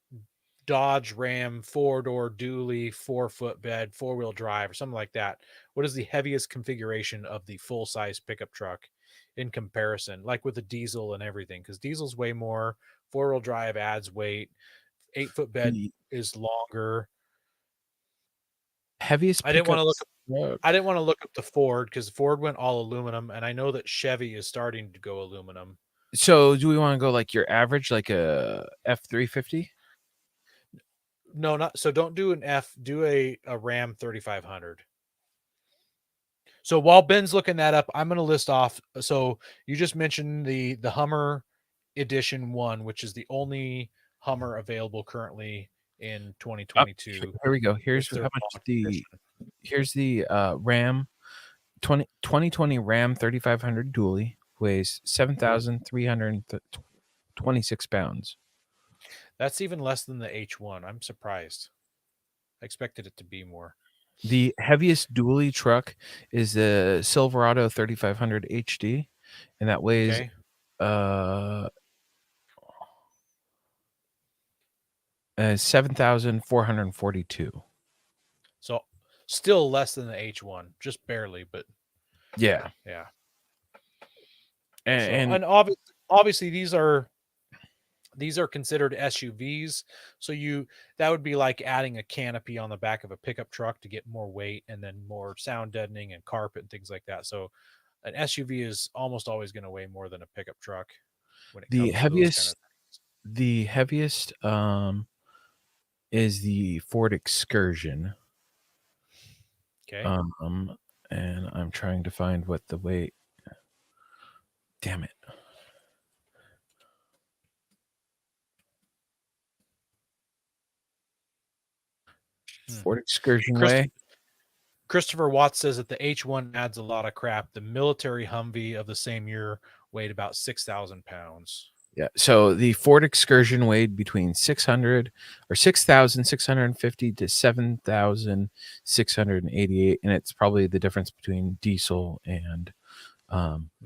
Speaker 2: Dodge Ram 4-door dually 4-foot bed 4-wheel drive or something like that. What is the heaviest configuration of the full-size pickup truck in comparison, like with the diesel and everything? Because diesel's way more, 4-wheel drive adds weight, 8-foot bed is longer.
Speaker 1: Heaviest.
Speaker 2: I didn't want to look up the Ford because Ford went all aluminum, and I know that Chevy is starting to go aluminum.
Speaker 1: So do we want to go like your average, like a F350?
Speaker 2: No, not so. Don't do an F. Do a Ram 3500. So while Ben's looking that up, I'm going to list off. So you just mentioned the Hummer Edition 1, which is the only Hummer available currently in 2022.
Speaker 1: Here we go. Here's how much here's the Ram 2020 Ram 3500 dually weighs 7,326 pounds.
Speaker 2: That's even less than the H1. I'm surprised. I expected it to be more.
Speaker 1: The heaviest dually truck is the Silverado 3500 HD, and that weighs 7,442.
Speaker 2: So still less than the H1, just barely, but
Speaker 1: yeah.
Speaker 2: And obviously these are These are considered SUVs. So that would be like adding a canopy on the back of a pickup truck to get more weight and then more sound deadening and carpet and things like that. So an SUV is almost always going to weigh more than a pickup truck when it
Speaker 1: The
Speaker 2: comes to those kind of
Speaker 1: heaviest is the Ford Excursion.
Speaker 2: Okay.
Speaker 1: And I'm trying to find what the weight. Damn it. Ford Excursion weigh.
Speaker 2: Christopher Watts says that the H1 adds a lot of crap. The military Humvee of the same year weighed about 6,000 pounds.
Speaker 1: Yeah. So the Ford Excursion weighed between 6,650 to 7,688, and it's probably the difference between diesel and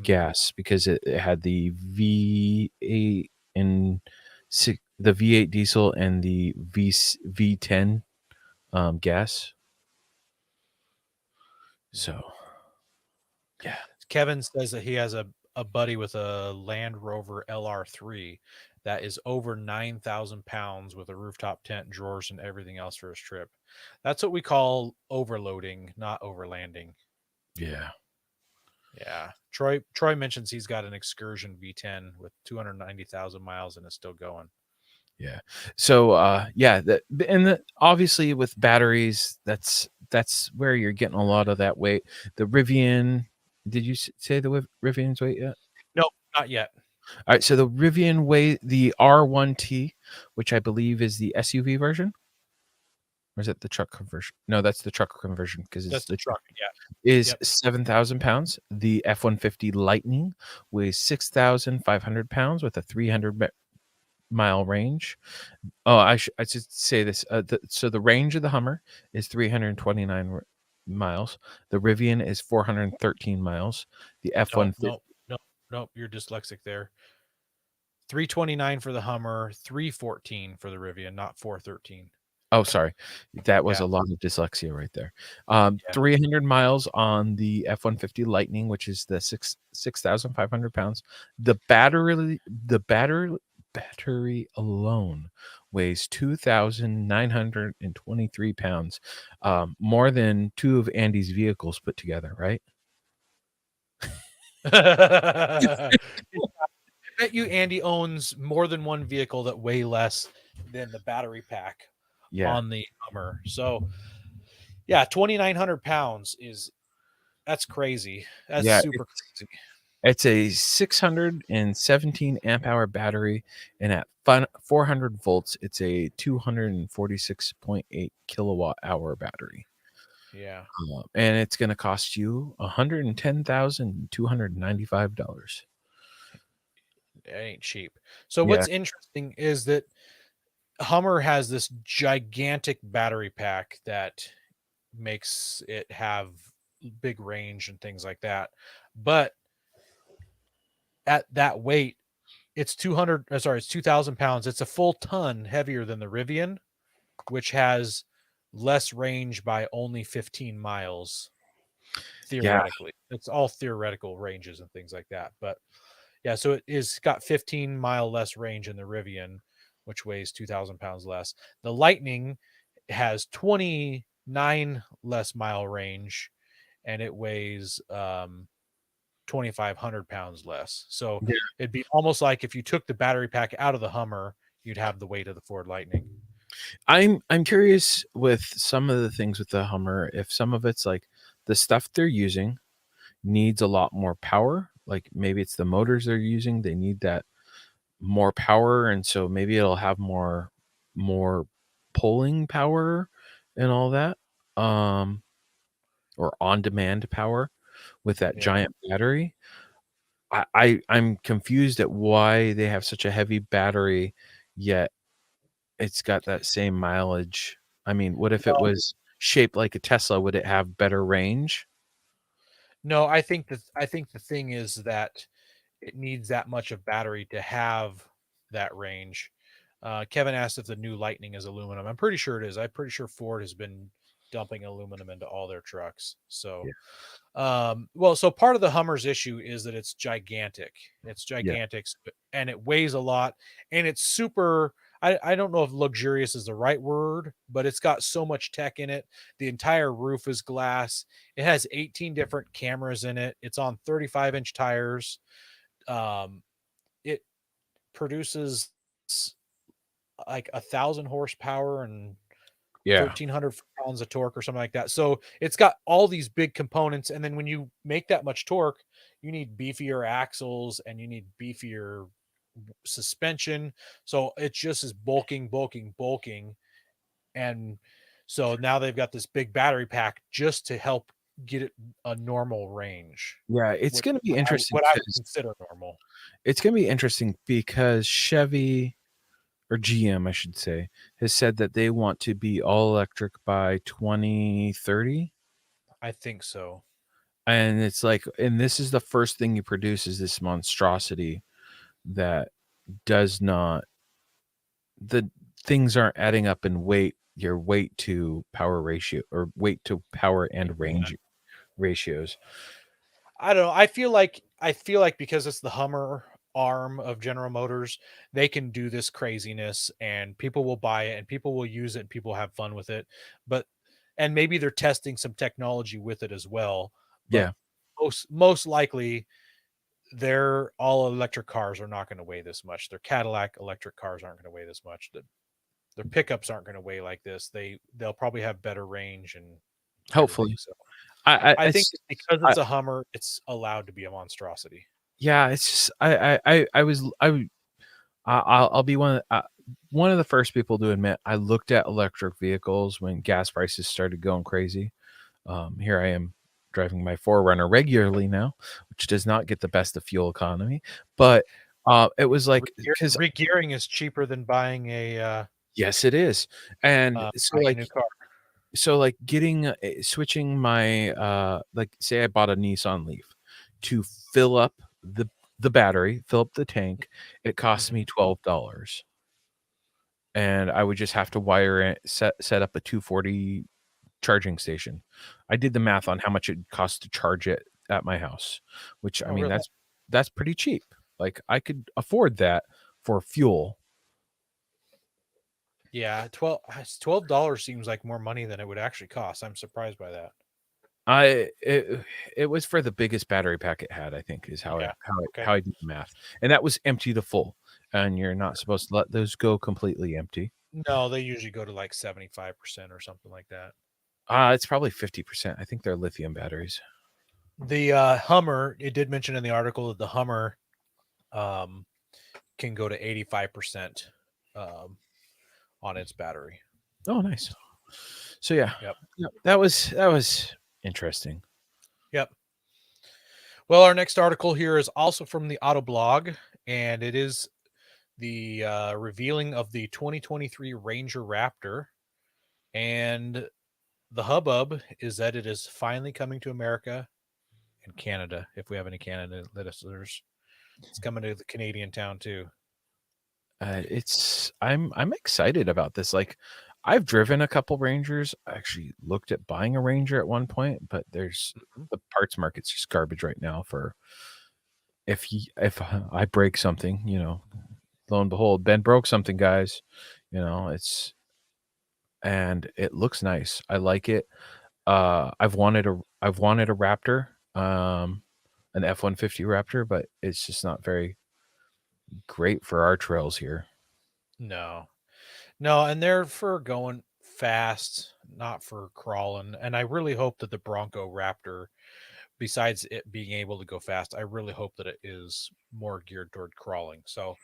Speaker 1: gas, because it had the V8 and the V8 diesel and the V10 gas. So, yeah.
Speaker 2: Kevin says that he has a buddy with a Land Rover LR3 that is over 9,000 pounds with a rooftop tent, drawers, and everything else for his trip. That's what we call overloading, not overlanding.
Speaker 1: Yeah.
Speaker 2: Yeah. Troy mentions he's got an Excursion V10 with 290,000 miles and is still going.
Speaker 1: Yeah. So obviously with batteries, that's where you're getting a lot of that weight. The Rivian, did you say the Rivian's weight yet?
Speaker 2: No, not yet.
Speaker 1: All right, so the Rivian weight, the R1T, which I believe is the SUV version, or is it the truck conversion? No, that's the truck conversion, because it's the truck.
Speaker 2: Yeah,
Speaker 1: is 7,000 pounds. The F-150 Lightning weighs 6,500 pounds with a 300-mile range. Oh, I should say this. So the range of the Hummer is 329 miles. The Rivian is 413 miles. The F-150.
Speaker 2: Nope. You're dyslexic there. 329 for the Hummer, 314 for the Rivian, not 413.
Speaker 1: Oh, sorry. That was a lot of dyslexia right there. 300 miles on the F-150 Lightning, which is the 6,500 pounds. The battery alone weighs 2,923 pounds, more than two of Andy's vehicles put together, right?
Speaker 2: I bet you Andy owns more than one vehicle that weigh less than the battery pack on the Hummer. So, 2,900 pounds that's crazy. That's super crazy.
Speaker 1: It's a 617 amp hour battery, and at 400 volts, it's a 246.8 kilowatt hour battery.
Speaker 2: Yeah.
Speaker 1: And it's going to cost you $110,295.
Speaker 2: It ain't cheap. So what's interesting is that Hummer has this gigantic battery pack that makes it have big range and things like that. But at that weight, it's 2,000 pounds. It's a full ton heavier than the Rivian, which has less range by only 15 miles. Theoretically, it's all theoretical ranges and things like that. But so it is got 15-mile less range in the Rivian, which weighs 2,000 pounds less. The Lightning has 29 less mile range, and it weighs 2,500 pounds less. So it'd be almost like if you took the battery pack out of the Hummer, you'd have the weight of the Ford Lightning.
Speaker 1: I'm curious with some of the things with the Hummer, if some of it's like the stuff they're using needs a lot more power. Like maybe it's the motors they're using, they need that more power, and so maybe it'll have more pulling power and all that, or on demand power with that giant battery. I'm confused at why they have such a heavy battery, yet it's got that same mileage. I mean, what if it was shaped like a Tesla? Would it have better range?
Speaker 2: No, I think the thing is that it needs that much of battery to have that range. Kevin asked if the new Lightning is aluminum. I'm pretty sure it is. I'm pretty sure Ford has been dumping aluminum into all their trucks. So,
Speaker 1: Yeah.
Speaker 2: so part of the Hummer's issue is that it's gigantic. It's
Speaker 1: Yeah.
Speaker 2: gigantic and it weighs a lot, and it's super. I don't know if luxurious is the right word, but it's got so much tech in it. The entire roof is glass. It has 18 different cameras in it. It's on 35-inch tires. It produces like 1,000 horsepower and
Speaker 1: Yeah.
Speaker 2: 1,300 pounds of torque or something like that. So it's got all these big components. And then when you make that much torque, you need beefier axles and you need beefier suspension. So it just is bulking. And so now they've got this big battery pack just to help get it a normal range.
Speaker 1: Yeah, it's going to be interesting.
Speaker 2: What I would consider normal.
Speaker 1: It's going to be interesting because Chevy, or GM, I should say, has said that they want to be all electric by 2030.
Speaker 2: I think so.
Speaker 1: And it's like, and this is the first thing you produce is this monstrosity that does not, the things aren't adding up in weight, your weight to power ratio or weight to power and range ratios.
Speaker 2: I don't know. I feel like because it's the Hummer arm of General Motors, they can do this craziness and people will buy it and people will use it and people have fun with it. And maybe they're testing some technology with it as well. But
Speaker 1: Yeah.
Speaker 2: Most likely their all electric cars are not going to weigh this much. Their Cadillac electric cars aren't going to weigh this much. Their pickups aren't going to weigh like this. They'll probably have better range and
Speaker 1: Hopefully.
Speaker 2: So
Speaker 1: I
Speaker 2: think because it's a Hummer, it's allowed to be a monstrosity.
Speaker 1: Yeah, it's just I'll be one of the first people to admit I looked at electric vehicles when gas prices started going crazy. Here I am driving my 4Runner regularly now, which does not get the best of fuel economy, but it was like because
Speaker 2: regearing is cheaper than buying a
Speaker 1: yes, it is, and so like
Speaker 2: a new car.
Speaker 1: So like getting switching my like say I bought a Nissan Leaf to fill up the battery, fill up the tank, it costs me $12. And I would just have to wire it, set up a 240 charging station. I did the math on how much it costs to charge it at my house, which I mean
Speaker 2: really?
Speaker 1: that's pretty cheap. Like I could afford that for fuel.
Speaker 2: Yeah, $12 seems like more money than it would actually cost. I'm surprised by that.
Speaker 1: It was for the biggest battery pack it had, I think, is how
Speaker 2: Okay.
Speaker 1: how I did the math. And that was empty to full. And you're not supposed to let those go completely empty.
Speaker 2: No, they usually go to like 75% or something like that.
Speaker 1: It's probably 50%. I think they're lithium batteries.
Speaker 2: The Hummer, it did mention in the article that the Hummer can go to 85% on its battery.
Speaker 1: Oh, nice. So yeah.
Speaker 2: Yep.
Speaker 1: That was interesting.
Speaker 2: Yep. Well, our next article here is also from the Autoblog, and it is the revealing of the 2023 Ranger Raptor. And the hubbub is that it is finally coming to America and Canada. If we have any Canada listeners, it's coming to the Canadian town too.
Speaker 1: I'm excited about this. Like I've driven a couple Rangers. I actually looked at buying a Ranger at one point, but there's the parts market's just garbage right now for if I break something, lo and behold, Ben broke something, guys. And it looks nice. I like it. I've wanted a Raptor, an F-150 Raptor, but it's just not very great for our trails here.
Speaker 2: No, and they're for going fast, not for crawling. And I really hope that the Bronco Raptor, besides it being able to go fast, I really hope that it is more geared toward crawling. So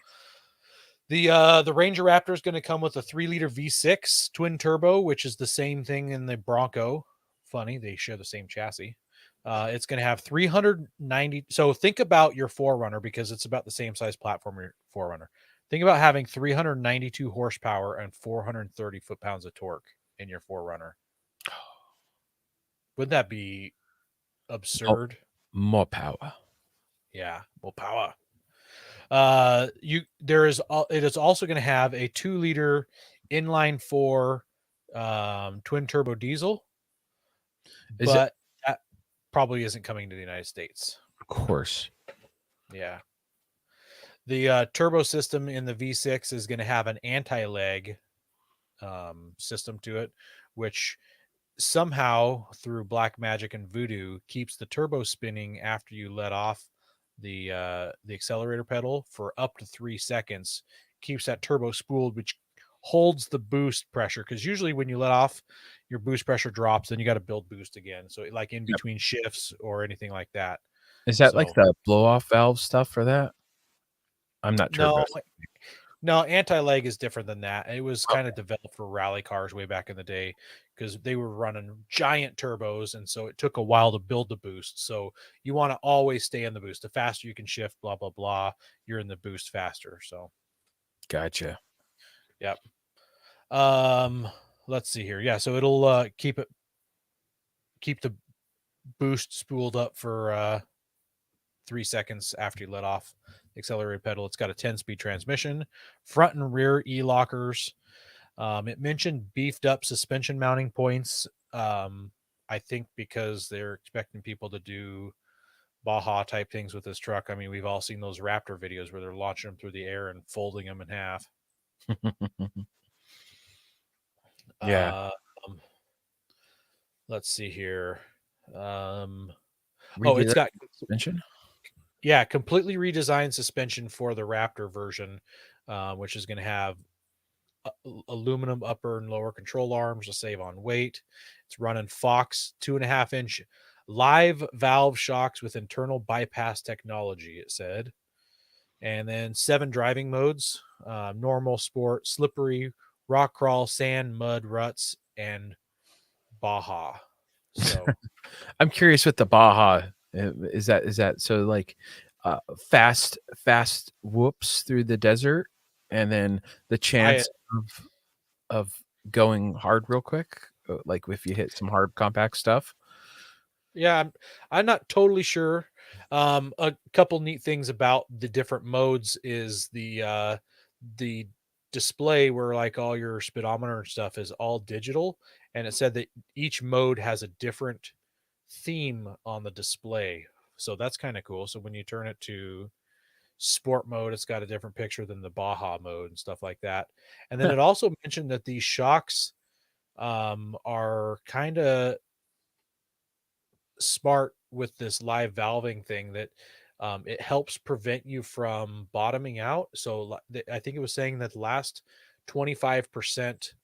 Speaker 2: the Ranger Raptor is going to come with a 3-liter V6 twin turbo, which is the same thing in the Bronco. Funny, they share the same chassis. It's going to have 390. So think about your 4Runner, because it's about the same size platform your 4Runner. Think about having 392 horsepower and 430 foot-pounds of torque in your 4Runner. Would that be absurd?
Speaker 1: More power.
Speaker 2: Yeah, more power. It is also going to have a 2-liter inline 4 twin turbo diesel but that probably isn't coming to the United States.
Speaker 1: Of course.
Speaker 2: Yeah. The turbo system in the V6 is going to have an anti-lag system to it, which somehow through black magic and voodoo keeps the turbo spinning after you let off the accelerator pedal for up to 3 seconds, keeps that turbo spooled, which holds the boost pressure, because usually when you let off, your boost pressure drops, then you got to build boost again, so like in between shifts or anything like that.
Speaker 1: Is that like the blow off valve stuff for that? I'm not turbo.
Speaker 2: No, anti-lag is different than that. It was kind of developed for rally cars way back in the day because they were running giant turbos, and so it took a while to build the boost. So you want to always stay in the boost. The faster you can shift, blah blah blah, you're in the boost faster. So,
Speaker 1: gotcha.
Speaker 2: Yep. Let's see here. Yeah, so it'll keep the boost spooled up for 3 seconds after you let off the accelerator pedal. It's got a 10-speed transmission, front and rear e-lockers. It mentioned beefed up suspension mounting points. I think because they're expecting people to do Baja type things with this truck. I mean, we've all seen those Raptor videos where they're launching them through the air and folding them in half.
Speaker 1: Yeah.
Speaker 2: Let's see here. It's got
Speaker 1: suspension.
Speaker 2: Yeah, completely redesigned suspension for the Raptor version, which is going to have aluminum upper and lower control arms to save on weight. It's running Fox 2.5-inch live valve shocks with internal bypass technology, it said. And then 7 driving modes: normal, sport, slippery, rock crawl, sand, mud, ruts, and Baja. So
Speaker 1: I'm curious what the Baja is. That so like fast whoops through the desert, and then the chance of going hard real quick, like if you hit some hard compact stuff.
Speaker 2: Yeah, I'm not totally sure. A couple neat things about the different modes is the display where like all your speedometer and stuff is all digital, and it said that each mode has a different theme on the display. So that's kind of cool. So when you turn it to sport mode, it's got a different picture than the Baja mode and stuff like that. And then it also mentioned that these shocks are kind of smart with this live valving thing, that it helps prevent you from bottoming out. So I think it was saying that the last 25%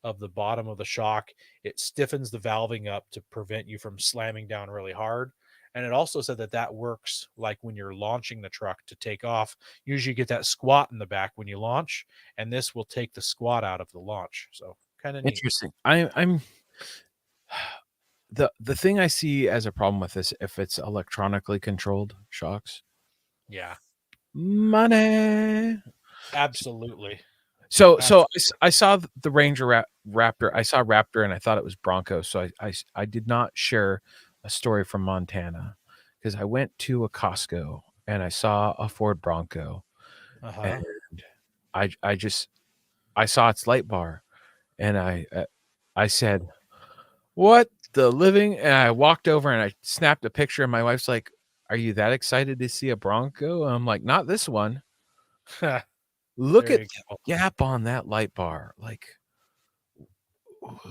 Speaker 2: of the bottom of the shock, it stiffens the valving up to prevent you from slamming down really hard. And it also said that works like when you're launching the truck to take off. Usually you get that squat in the back when you launch, and this will take the squat out of the launch. So kind of
Speaker 1: interesting. I'm the thing I see as a problem with this, if it's electronically controlled shocks.
Speaker 2: Yeah.
Speaker 1: Money.
Speaker 2: Absolutely.
Speaker 1: So I saw the Ranger Raptor. I saw Raptor and I thought it was Bronco. So I did not share a story from Montana because I went to a Costco and I saw a Ford Bronco. And I saw its light bar, and I said, "What the living?" And I walked over and I snapped a picture, and my wife's like, "Are you that excited to see a Bronco?" And I'm like, "Not this one." Look at the gap on that light bar. Like,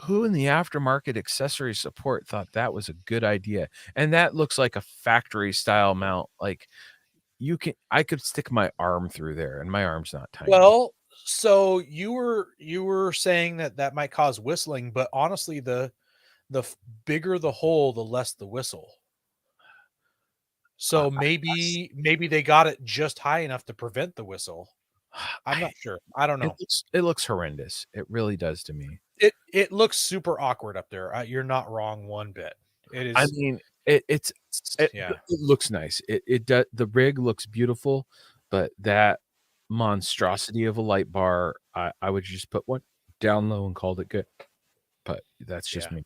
Speaker 1: who in the aftermarket accessory support thought that was a good idea? And that looks like a factory style mount. Like, I could stick my arm through there, and my arm's not tiny.
Speaker 2: Well, so you were saying that might cause whistling, but honestly, the bigger the hole, the less the whistle. So maybe they got it just high enough to prevent the whistle. I'm not sure. I don't know.
Speaker 1: It looks horrendous. It really does to me.
Speaker 2: It looks super awkward up there. You're not wrong one bit. It is.
Speaker 1: I mean, it looks nice. It does. The rig looks beautiful, but that monstrosity of a light bar, I would just put one down low and called it good. But that's just me.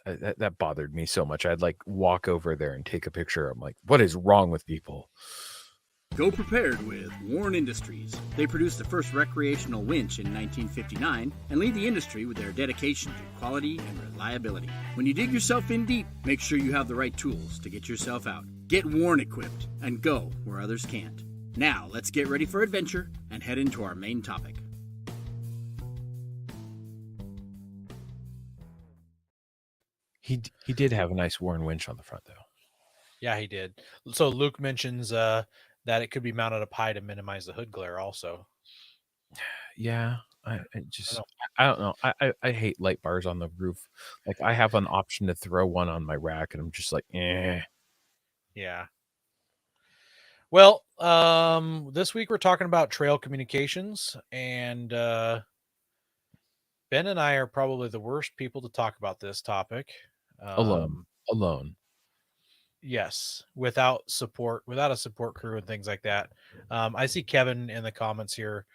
Speaker 1: That bothered me so much. I'd like walk over there and take a picture. I'm like, what is wrong with people?
Speaker 4: Go prepared with Warren Industries. They produced the first recreational winch in 1959 and lead the industry with their dedication to quality and reliability. When you dig yourself in deep, make sure you have the right tools to get yourself out. Get Warren equipped and go where others can't. Now, let's get ready for adventure and head into our main topic.
Speaker 1: He did have a nice Warren winch on the front, though.
Speaker 2: Yeah, he did. So Luke mentions that it could be mounted up high to minimize the hood glare also.
Speaker 1: Yeah, I don't know. I hate light bars on the roof. Like, I have an option to throw one on my rack, and I'm just like, eh.
Speaker 2: Yeah. Well, this week we're talking about trail communications, and Ben and I are probably the worst people to talk about this topic.
Speaker 1: Alone.
Speaker 2: Yes, without a support crew and things like that. I see Kevin in the comments here.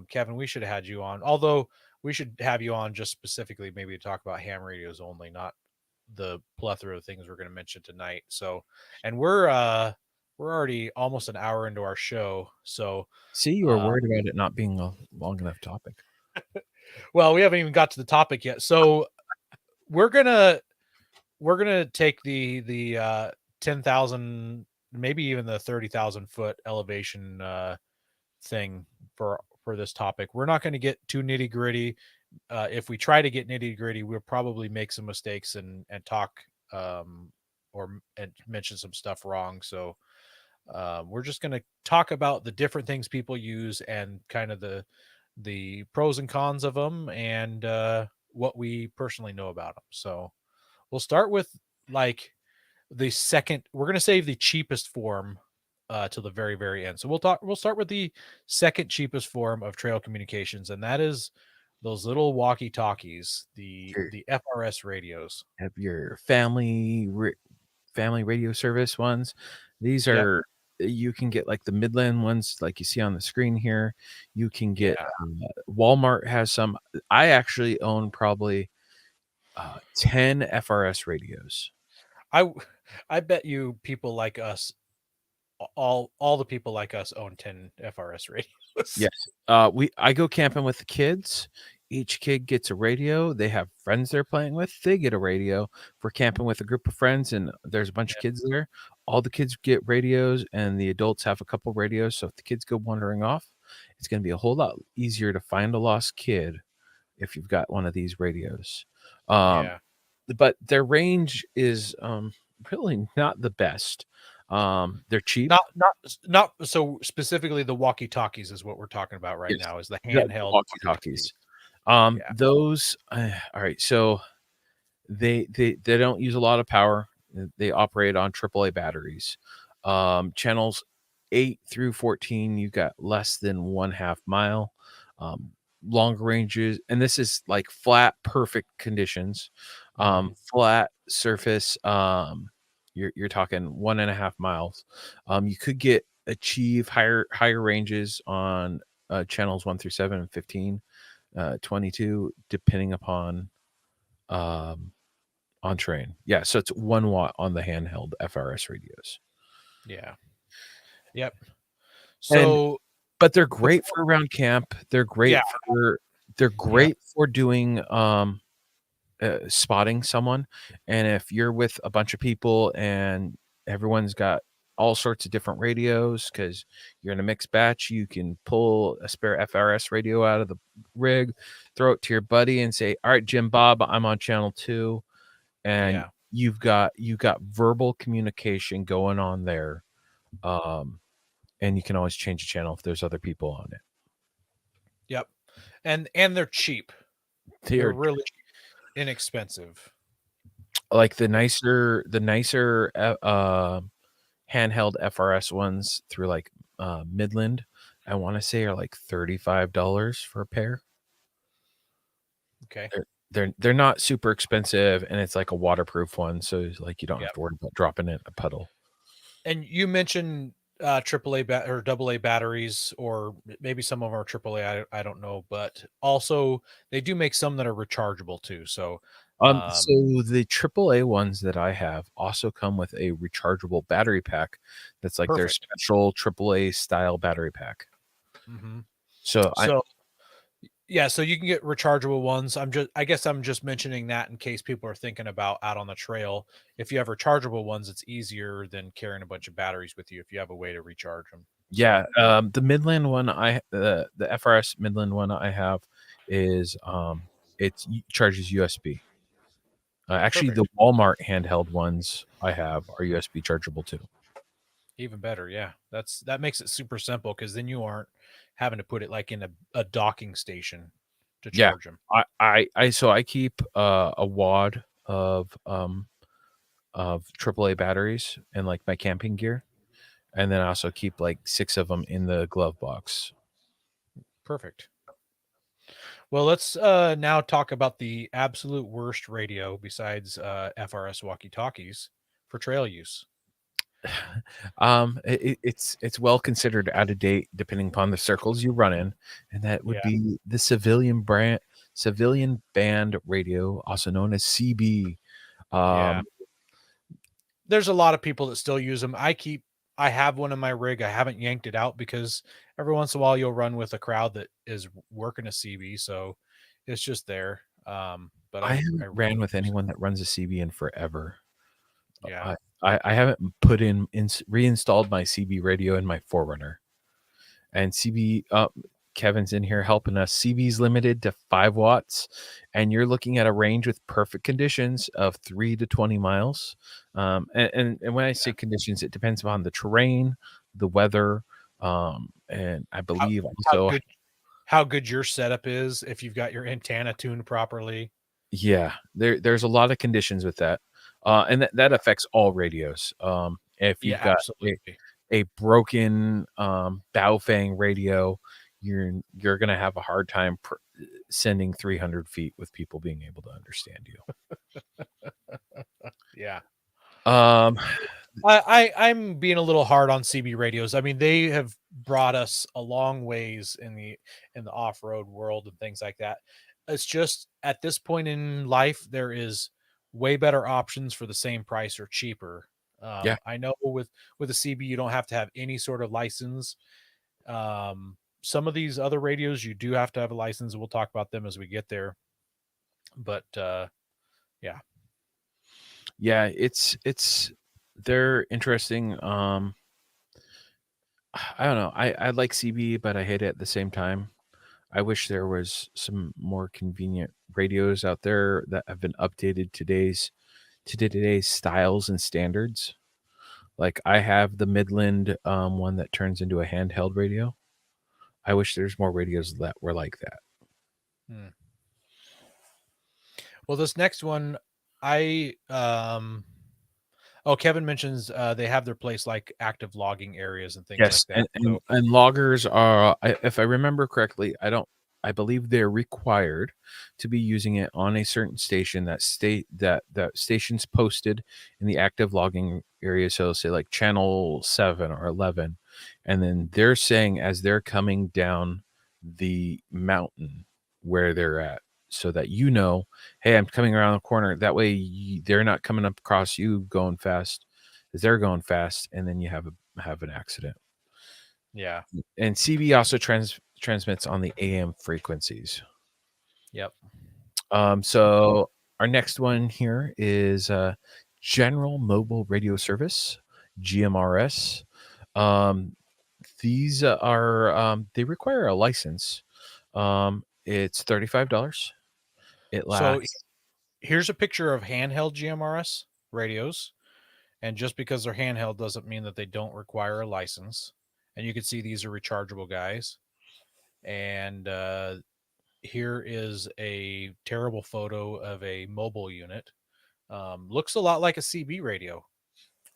Speaker 2: Kevin, we should have had you on. Although we should have you on just specifically maybe to talk about ham radios only, not the plethora of things we're going to mention tonight. So, and we're already almost an hour into our show. So,
Speaker 1: See, you were worried about it not being a long enough topic.
Speaker 2: Well, we haven't even got to the topic yet. So, we're gonna take the 10,000, maybe even the 30,000 foot elevation thing for this topic. We're not going to get too nitty gritty. If we try to get nitty gritty, we'll probably make some mistakes and talk and mention some stuff wrong. So we're just going to talk about the different things people use and kind of the pros and cons of them and what we personally know about them. So we'll start with like the second. We're going to save the cheapest form to the very, very end. So we'll start with the second cheapest form of trail communications, and that is those little walkie-talkies, the FRS radios.
Speaker 1: Have your family radio service ones. These are you can get like the Midland ones, like you see on the screen here. You can get Walmart has some. I actually own probably 10 FRS radios.
Speaker 2: I bet you people like us, all the people like us own 10 FRS radios.
Speaker 1: Yes. I go camping with the kids. Each kid gets a radio. They have friends they're playing with. They get a radio. For camping with a group of friends, and there's a bunch of kids there. All the kids get radios, and the adults have a couple radios. So if the kids go wandering off, it's going to be a whole lot easier to find a lost kid if you've got one of these radios. But their range is really not the best. They're cheap.
Speaker 2: Not so specifically the walkie-talkies is what we're talking about right now, is the handheld
Speaker 1: walkie-talkies. Those all right, so they don't use a lot of power. They operate on AAA batteries. Channels 8 through 14, you got less than 1/2 mile. Longer ranges, and this is like flat, perfect conditions. Flat surface, you're talking 1.5 miles. You could achieve higher ranges on channels 1 through 7 and 15, 22, depending upon on terrain. Yeah, so it's 1 watt on the handheld FRS radios.
Speaker 2: Yeah. Yep. So,
Speaker 1: but they're great for around camp. They're great for doing spotting someone. And if you're with a bunch of people and everyone's got all sorts of different radios because you're in a mixed batch, you can pull a spare FRS radio out of the rig, throw it to your buddy and say, all right, Jim Bob, I'm on channel 2. And you've got verbal communication going on there. And you can always change the channel if there's other people on it.
Speaker 2: Yep. And they're cheap. They're really inexpensive.
Speaker 1: Like the nicer handheld FRS ones through like Midland, I want to say are like $35 for a pair.
Speaker 2: Okay.
Speaker 1: They're not super expensive, and it's like a waterproof one, so like you don't have to worry about dropping it in a puddle.
Speaker 2: And you mentioned AAA or AA batteries, or maybe some of them are AAA. I don't know, but also they do make some that are rechargeable too. So
Speaker 1: So the AAA ones that I have also come with a rechargeable battery pack. That's like their
Speaker 2: Perfect.
Speaker 1: special AAA style battery pack.
Speaker 2: Mm-hmm.
Speaker 1: So
Speaker 2: Yeah, so you can get rechargeable ones. I guess I'm just mentioning that in case people are thinking about out on the trail. If you have rechargeable ones, it's easier than carrying a bunch of batteries with you if you have a way to recharge them.
Speaker 1: yeah, the Midland one the FRS Midland one I have is it charges USB. Actually, the
Speaker 2: Perfect.
Speaker 1: Walmart handheld ones I have are USB chargeable too.
Speaker 2: Even better, yeah. That makes it super simple because then you aren't having to put it like in a docking station to
Speaker 1: Yeah,
Speaker 2: charge them.
Speaker 1: I keep a wad of AAA batteries and like my camping gear, and then I also keep like 6 of them in the glove box.
Speaker 2: Perfect. Well, let's now talk about the absolute worst radio besides FRS walkie-talkies for trail use.
Speaker 1: It's well considered out of date depending upon the circles you run in, and that would
Speaker 2: Yeah.
Speaker 1: be the civilian band radio, also known as CB.
Speaker 2: Yeah. There's a lot of people that still use them. I have one in my rig. I haven't yanked it out because every once in a while you'll run with a crowd that is working a CB, so it's just there. But
Speaker 1: I haven't
Speaker 2: I
Speaker 1: ran with
Speaker 2: use it.
Speaker 1: anyone that runs a CB in forever.
Speaker 2: Yeah.
Speaker 1: I haven't reinstalled my CB radio in my Forerunner, and CB. Kevin's in here helping us. CB's limited to 5 watts, and you're looking at a range with perfect conditions of 3 to 20 miles. And when I say conditions, it depends upon the terrain, the weather, and I believe
Speaker 2: How
Speaker 1: also,
Speaker 2: good your setup is if you've got your antenna tuned properly.
Speaker 1: yeah, there's a lot of conditions with that, and that affects all radios. If
Speaker 2: Yeah,
Speaker 1: you've got
Speaker 2: absolutely.
Speaker 1: a broken Baofeng radio, you're gonna have a hard time sending 300 feet with people being able to understand you.
Speaker 2: Yeah.
Speaker 1: Um,
Speaker 2: I'm being a little hard on CB radios. I mean, they have brought us a long ways in the off-road world and things like that. It's just at this point in life, there is way better options for the same price or cheaper.
Speaker 1: Yeah.
Speaker 2: I know with a CB, you don't have to have any sort of license. Some of these other radios, you do have to have a license, and we'll talk about them as we get there. But yeah.
Speaker 1: Yeah, they're interesting. I don't know. I like CB, but I hate it at the same time. I wish there was some more convenient radios out there that have been updated to today's styles and standards. Like I have the Midland one that turns into a handheld radio. I wish there's more radios that were like that.
Speaker 2: Hmm. Well, this next one, Kevin mentions they have their place like active logging areas and things like
Speaker 1: Yes,
Speaker 2: that. So
Speaker 1: and loggers are, if I remember correctly, I believe they're required to be using it on a certain station that station's posted in the active logging area. So say like channel 7 or 11, and then they're saying as they're coming down the mountain where they're at, so that hey, I'm coming around the corner. That way they're not coming up across you going fast as they're going fast, and then you have an accident.
Speaker 2: yeah,
Speaker 1: And CB also transmits on the AM frequencies.
Speaker 2: yep.
Speaker 1: So our next one here is General Mobile Radio Service, GMRS. These they require a license. It's $35. It
Speaker 2: So
Speaker 1: lasts.
Speaker 2: here's a picture of handheld GMRS radios, and just because they're handheld doesn't mean that they don't require a license. And you can see these are rechargeable guys. And here is a terrible photo of a mobile unit. Looks a lot like a CB radio,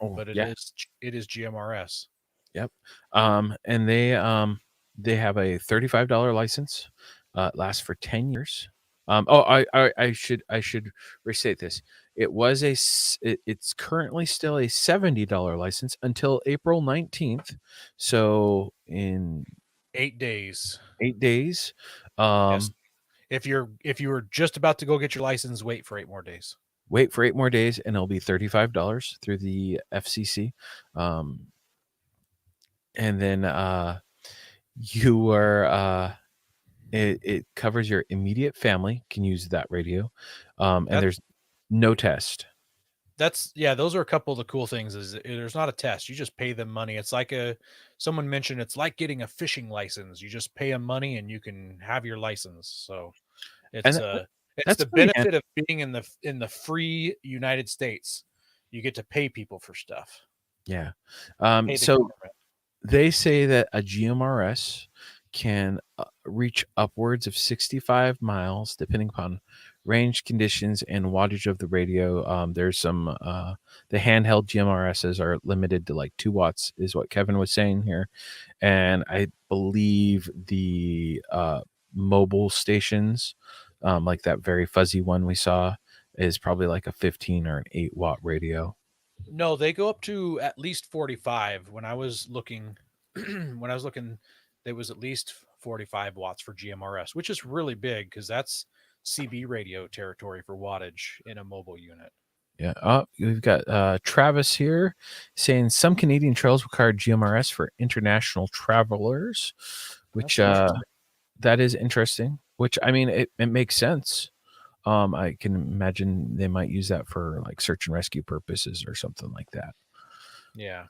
Speaker 1: Oh
Speaker 2: but
Speaker 1: yeah.
Speaker 2: it is GMRS.
Speaker 1: Yep. And they have a $35 license. It lasts for 10 years. I should restate this. It's currently still a $70 license until April 19th. So in
Speaker 2: 8 days.
Speaker 1: 8 days.
Speaker 2: Yes. If you were just about to go get your license, wait for 8 more days.
Speaker 1: Wait for 8 more days, and it'll be $35 through the FCC. And then you are it covers your immediate family can use that radio, and there's no test.
Speaker 2: Those are a couple of the cool things. Is there's not a test. You just pay them money. It's like someone mentioned. It's like getting a fishing license. You just pay them money and you can have your license. So it's
Speaker 1: that's
Speaker 2: the benefit of being in the free United States. You get to pay people for stuff.
Speaker 1: Yeah. So they say that a GMRS can reach upwards of 65 miles, depending upon range, conditions, and wattage of the radio. There's some the handheld GMRSs are limited to like 2 watts, is what Kevin was saying here, and I believe the mobile stations, like that very fuzzy one we saw, is probably like a 15 or an 8 watt radio.
Speaker 2: No, they go up to at least 45. When I was looking, there was at least 45 watts for GMRS, which is really big because that's CB radio territory for wattage in a mobile unit.
Speaker 1: Yeah. We've got Travis here saying some Canadian trails require GMRS for international travelers, which that is interesting. Which, I mean, it makes sense. I can imagine they might use that for like search and rescue purposes or something like that.
Speaker 2: Yeah.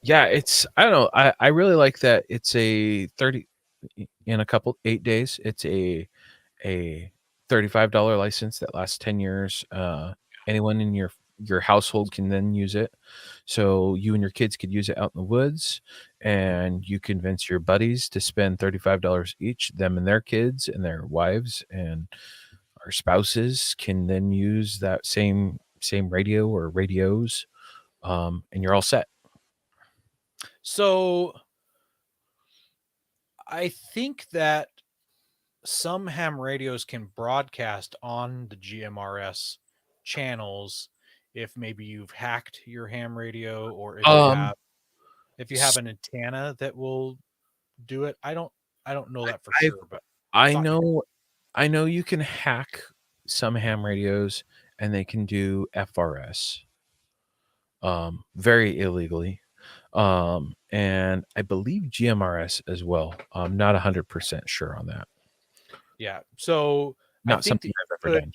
Speaker 1: Yeah, I don't know. I really like that it's a 30 in 8 days. It's a $35 license that lasts 10 years. Anyone in your household can then use it. So you and your kids could use it out in the woods, and you convince your buddies to spend $35 each. Them and their kids and their wives and our spouses can then use that same radio or radios, and you're all set.
Speaker 2: So I think that some ham radios can broadcast on the GMRS channels if maybe you've hacked your ham radio, or if you have an antenna that will do it. I don't know that for sure, but
Speaker 1: I know you can hack some ham radios and they can do FRS very illegally. And I believe GMRS as well. I'm not 100% sure on that.
Speaker 2: Yeah. So
Speaker 1: not something I've ever done.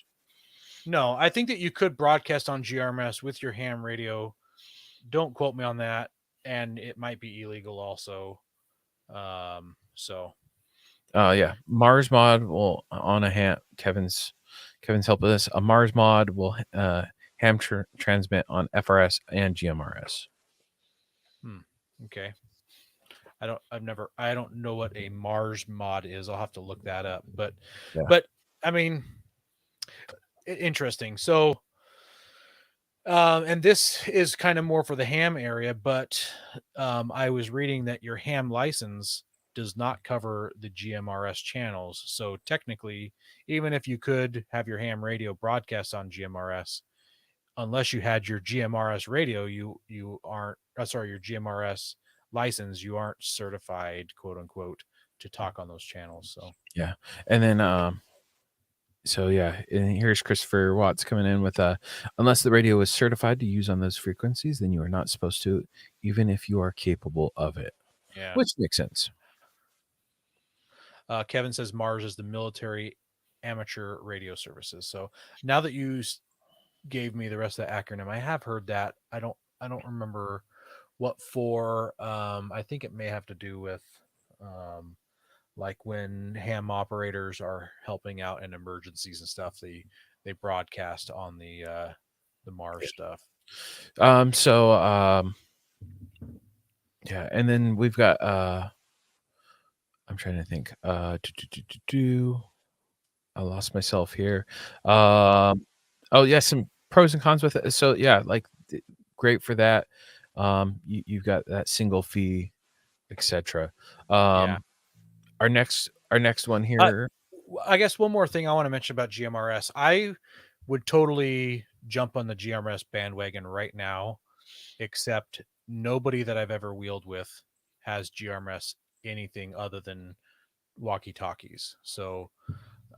Speaker 2: No, I think that you could broadcast on GMRS with your ham radio. Don't quote me on that. And it might be illegal also.
Speaker 1: Yeah. Mars mod will on a ham. Kevin's helping us. A Mars mod will ham transmit on FRS and GMRS.
Speaker 2: Okay. I don't know what a Mars mod is. I'll have to look that up. But I mean, interesting. So, and this is kind of more for the ham area, but I was reading that your ham license does not cover the GMRS channels. So technically, even if you could have your ham radio broadcast on GMRS, unless you had your GMRS radio, you aren't. Your GMRS license, you aren't certified, quote unquote, to talk on those channels. So
Speaker 1: yeah, and then and here's Christopher Watts coming in with unless the radio is certified to use on those frequencies, then you are not supposed to, even if you are capable of it.
Speaker 2: Yeah,
Speaker 1: which makes sense.
Speaker 2: Kevin says Mars is the military amateur radio services. So now that you gave me the rest of the acronym, I have heard that. I don't remember what for. I think it may have to do with like when ham operators are helping out in emergencies and stuff, they broadcast on the Mars stuff.
Speaker 1: Yeah, and then we've got I'm trying to think. I lost myself here. Oh yeah, some pros and cons with it. So yeah, like great for that. You've got that single fee, etc. Our next one here.
Speaker 2: I guess one more thing I want to mention about GMRS. I would totally jump on the GMRS bandwagon right now, except nobody that I've ever wheeled with has GMRS anything other than walkie-talkies. So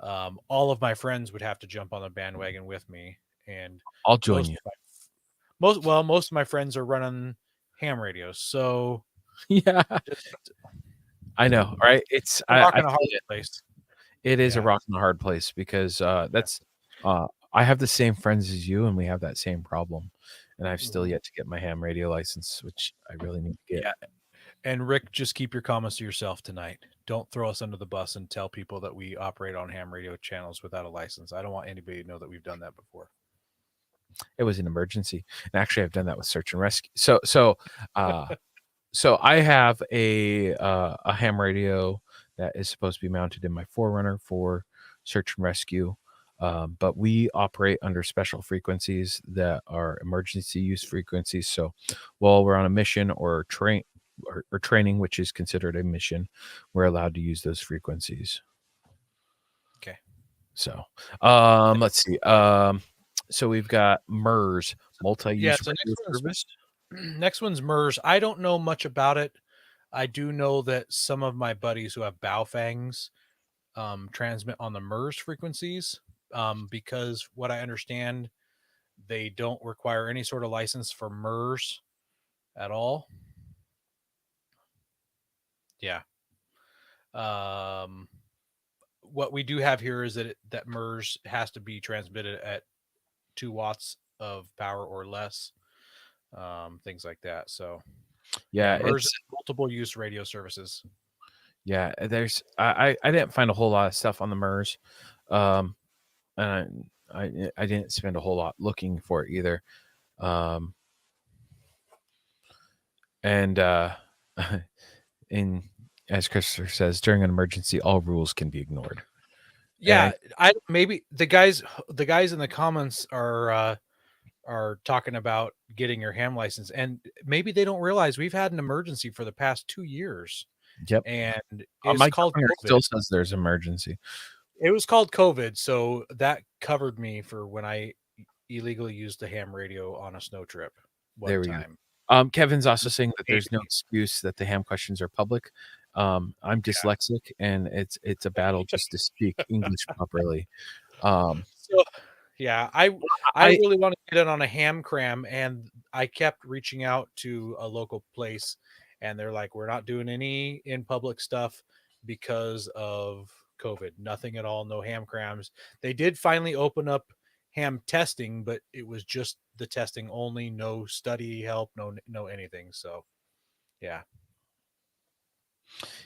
Speaker 2: all of my friends would have to jump on the bandwagon with me, and
Speaker 1: I'll join you.
Speaker 2: Most of my friends are running ham radios, so
Speaker 1: Yeah,
Speaker 2: just
Speaker 1: I know, right? It's
Speaker 2: a rock
Speaker 1: I
Speaker 2: and a hard
Speaker 1: feel it.
Speaker 2: place.
Speaker 1: It is a
Speaker 2: Yeah.
Speaker 1: rock and a hard place because that's I have the same friends as you, and we have that same problem. And I've still yet to get my ham radio license, which I really need to get.
Speaker 2: Yeah. And Rick, just keep your comments to yourself tonight. Don't throw us under the bus and tell people that we operate on ham radio channels without a license. I don't want anybody to know that we've done that before.
Speaker 1: It was an emergency, and actually, I've done that with search and rescue. So I have a ham radio that is supposed to be mounted in my 4Runner for search and rescue. But we operate under special frequencies that are emergency use frequencies. So while we're on a mission or training, which is considered a mission, we're allowed to use those frequencies.
Speaker 2: Okay.
Speaker 1: So let's see. So we've got MERS, multi-use radio service.
Speaker 2: Next one's MERS. I don't know much about it. I do know that some of my buddies who have Baofangs transmit on the MERS frequencies because what I understand, they don't require any sort of license for MERS at all. Yeah. What we do have here is that MERS has to be transmitted at 2 watts of power or less, things like that. So
Speaker 1: yeah,
Speaker 2: MERS is multiple use radio services.
Speaker 1: Yeah, there's I didn't find a whole lot of stuff on the MERS, and I didn't spend a whole lot looking for it either, and in as Christopher says, during an emergency, all rules can be ignored.
Speaker 2: Yeah, maybe the guys in the comments are talking about getting your ham license, and maybe they don't realize we've had an emergency for the past 2 years.
Speaker 1: Yep,
Speaker 2: And it's
Speaker 1: my
Speaker 2: called
Speaker 1: governor
Speaker 2: COVID.
Speaker 1: still says there's emergency.
Speaker 2: It was called COVID, so that covered me for when I illegally used the ham radio on a snow trip one time.
Speaker 1: Kevin's also saying that there's no excuse that the ham questions are public. I'm dyslexic, and it's a battle just to speak English properly.
Speaker 2: So, yeah, I really want to get in on a ham cram, and I kept reaching out to a local place, and they're like, "We're not doing any in public stuff because of COVID. Nothing at all. No ham crams." They did finally open up ham testing, but it was just the testing only, no study help, no anything. So, yeah.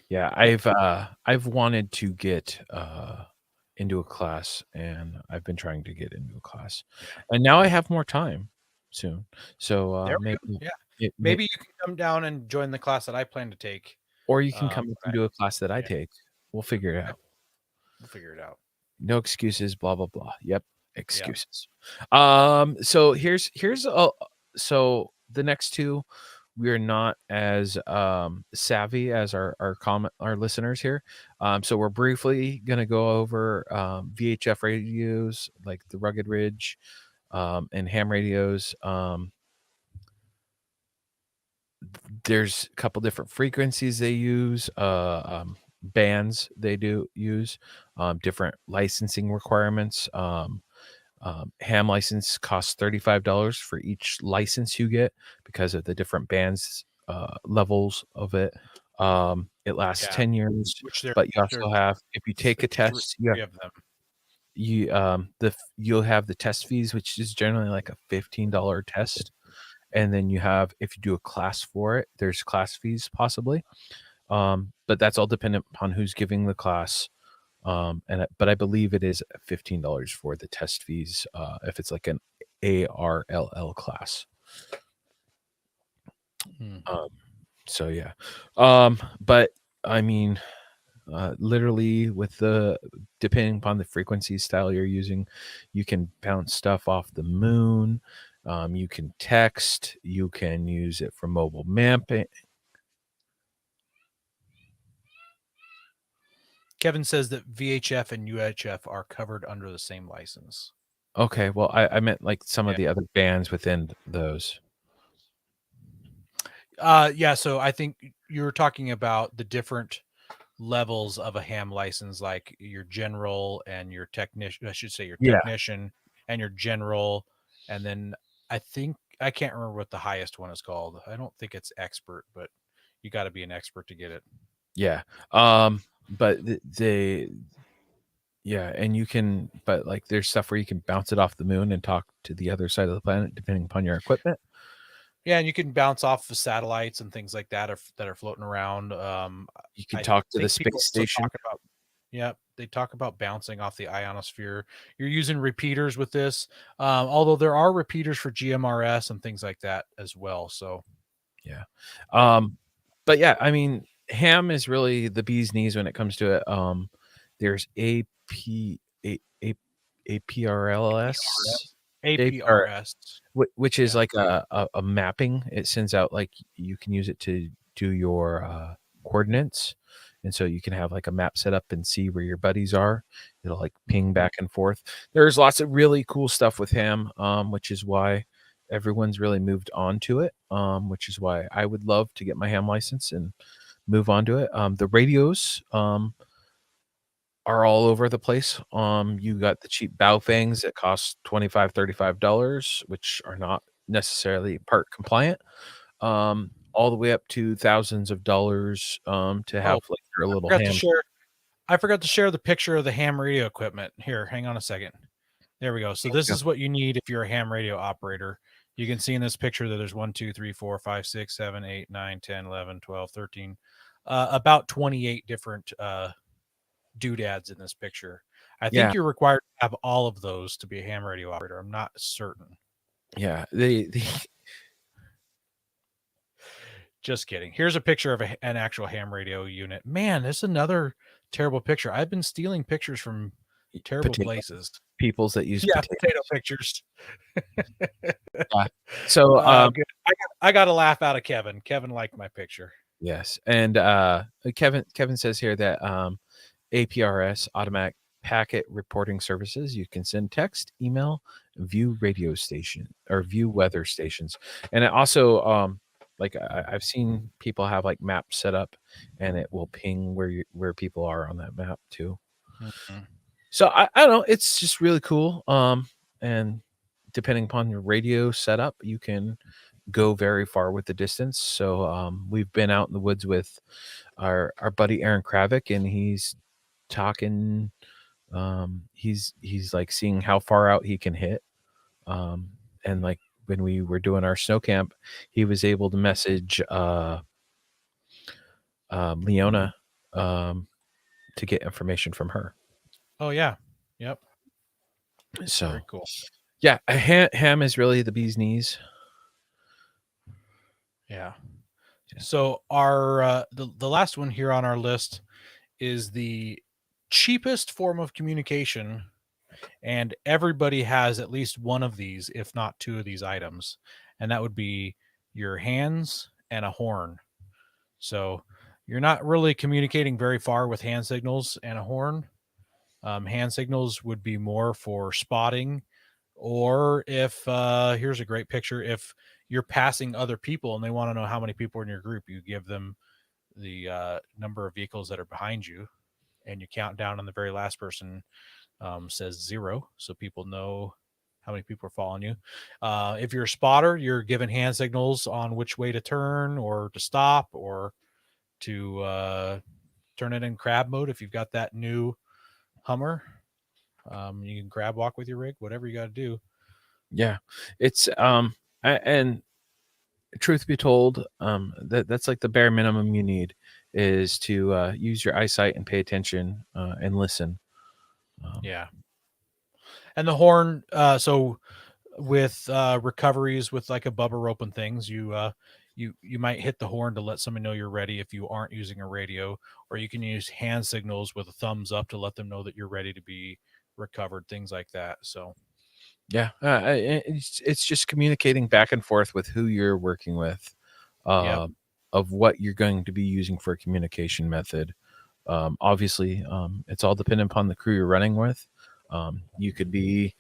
Speaker 1: Yeah, I've wanted to get into a class, and I've been trying to get into a class, and now I have more time soon. So
Speaker 2: maybe you can come down and join the class that I plan to take,
Speaker 1: or you can come into a class that I take. We'll figure it out. No excuses. Blah blah blah. Yep, excuses. So here's so the next two. We are not as savvy as our listeners here. So we're briefly going to go over VHF radios like the Rugged Ridge and ham radios. There's a couple different frequencies they use, bands they do use, different licensing requirements. Ham license costs $35 for each license you get because of the different bands levels of it. It lasts 10 years, but you also have, if you take a test, you'll have the test fees, which is generally like a $15 test, and then you have, if you do a class for it, there's class fees possibly, but that's all dependent upon who's giving the class. But I believe it is $15 for the test fees if it's like an ARLL class. So yeah, but I mean, literally with depending upon the frequency style you're using, you can bounce stuff off the moon. You can text. You can use it for mobile mapping.
Speaker 2: Kevin says that VHF and UHF are covered under the same license.
Speaker 1: Okay, well, I meant like some of the other bands within those.
Speaker 2: So I think you were talking about the different levels of a ham license, like your general and your technician. I should say your
Speaker 1: Yeah.
Speaker 2: technician and your general, and then I can't remember what the highest one is called. I don't think it's expert, but you got to be an expert to get it.
Speaker 1: Yeah. But and you can, but like there's stuff where you can bounce it off the moon and talk to the other side of the planet, depending upon your equipment.
Speaker 2: Yeah, and you can bounce off the satellites and things like that that are floating around.
Speaker 1: You can
Speaker 2: I
Speaker 1: talk to the
Speaker 2: think people
Speaker 1: space
Speaker 2: also
Speaker 1: station.
Speaker 2: talk about, they talk about bouncing off the ionosphere. You're using repeaters with this, although there are repeaters for GMRS and things like that as well. So,
Speaker 1: yeah. But yeah, I mean, ham is really the bee's knees when it comes to it. There's APRLS,
Speaker 2: APRS,
Speaker 1: which is
Speaker 2: Yeah.
Speaker 1: like a mapping. It sends out, like, you can use it to do your coordinates, and so you can have like a map set up and see where your buddies are. It'll like ping back and forth. There's lots of really cool stuff with ham, which is why everyone's really moved on to it, which is why I would love to get my ham license and move on to it. The radios are all over the place. You got the cheap Baofangs that cost $25-$35, which are not necessarily part compliant, all the way up to thousands of dollars to have like your little ham.
Speaker 2: I forgot to share the picture of the ham radio equipment. Here, hang on a second. There we go. So this is what you need if you're a ham radio operator. You can see in this picture that there's 1, 2, 3, 4, 5, 6, 7, 8, 9, 10, 11, 12, 13, about 28 different doodads in this picture. I think you're required to have all of those to be a ham radio operator. I'm not certain.
Speaker 1: Yeah,
Speaker 2: Just kidding. Here's a picture of an actual ham radio unit. Man, this is another terrible picture. I've been stealing pictures from terrible places.
Speaker 1: Peoples that use
Speaker 2: potato pictures.
Speaker 1: Yeah. So
Speaker 2: I got a laugh out of Kevin. Kevin liked my picture.
Speaker 1: Yes, and Kevin says here that APRS, automatic packet reporting services, you can send text, email, view radio station or view weather stations, and it also like I've seen people have like maps set up, and it will ping where people are on that map too.
Speaker 2: Mm-hmm.
Speaker 1: So I don't know, it's just really cool. And depending upon your radio setup, you can go very far with the distance. So we've been out in the woods with our buddy Aaron Kravik, and he's talking. He's like seeing how far out he can hit. And like when we were doing our snow camp, he was able to message Leona to get information from her.
Speaker 2: Oh yeah, yep.
Speaker 1: So
Speaker 2: very cool.
Speaker 1: Yeah, ham is really the bee's knees.
Speaker 2: Yeah. So our the last one here on our list is the cheapest form of communication, and everybody has at least one of these, if not two of these items, and that would be your hands and a horn. So you're not really communicating very far with hand signals and a horn. Hand signals would be more for spotting, or if here's a great picture, if you're passing other people and they want to know how many people are in your group, you give them the number of vehicles that are behind you, and you count down, and the very last person says 0, so people know how many people are following you. If you're a spotter, you're given hand signals on which way to turn or to stop or to turn it in crab mode. If you've got that new Hummer, you can crab walk with your rig, whatever you got to do.
Speaker 1: Yeah, it's and truth be told, that's like the bare minimum you need is to use your eyesight and pay attention and listen.
Speaker 2: Yeah. And the horn, so with recoveries with like a bubba rope and things, you might hit the horn to let somebody know you're ready if you aren't using a radio, or you can use hand signals with a thumbs up to let them know that you're ready to be recovered, things like that. So
Speaker 1: yeah, it's just communicating back and forth with who you're working with, of what you're going to be using for a communication method. Obviously, it's all dependent upon the crew you're running with. You could be,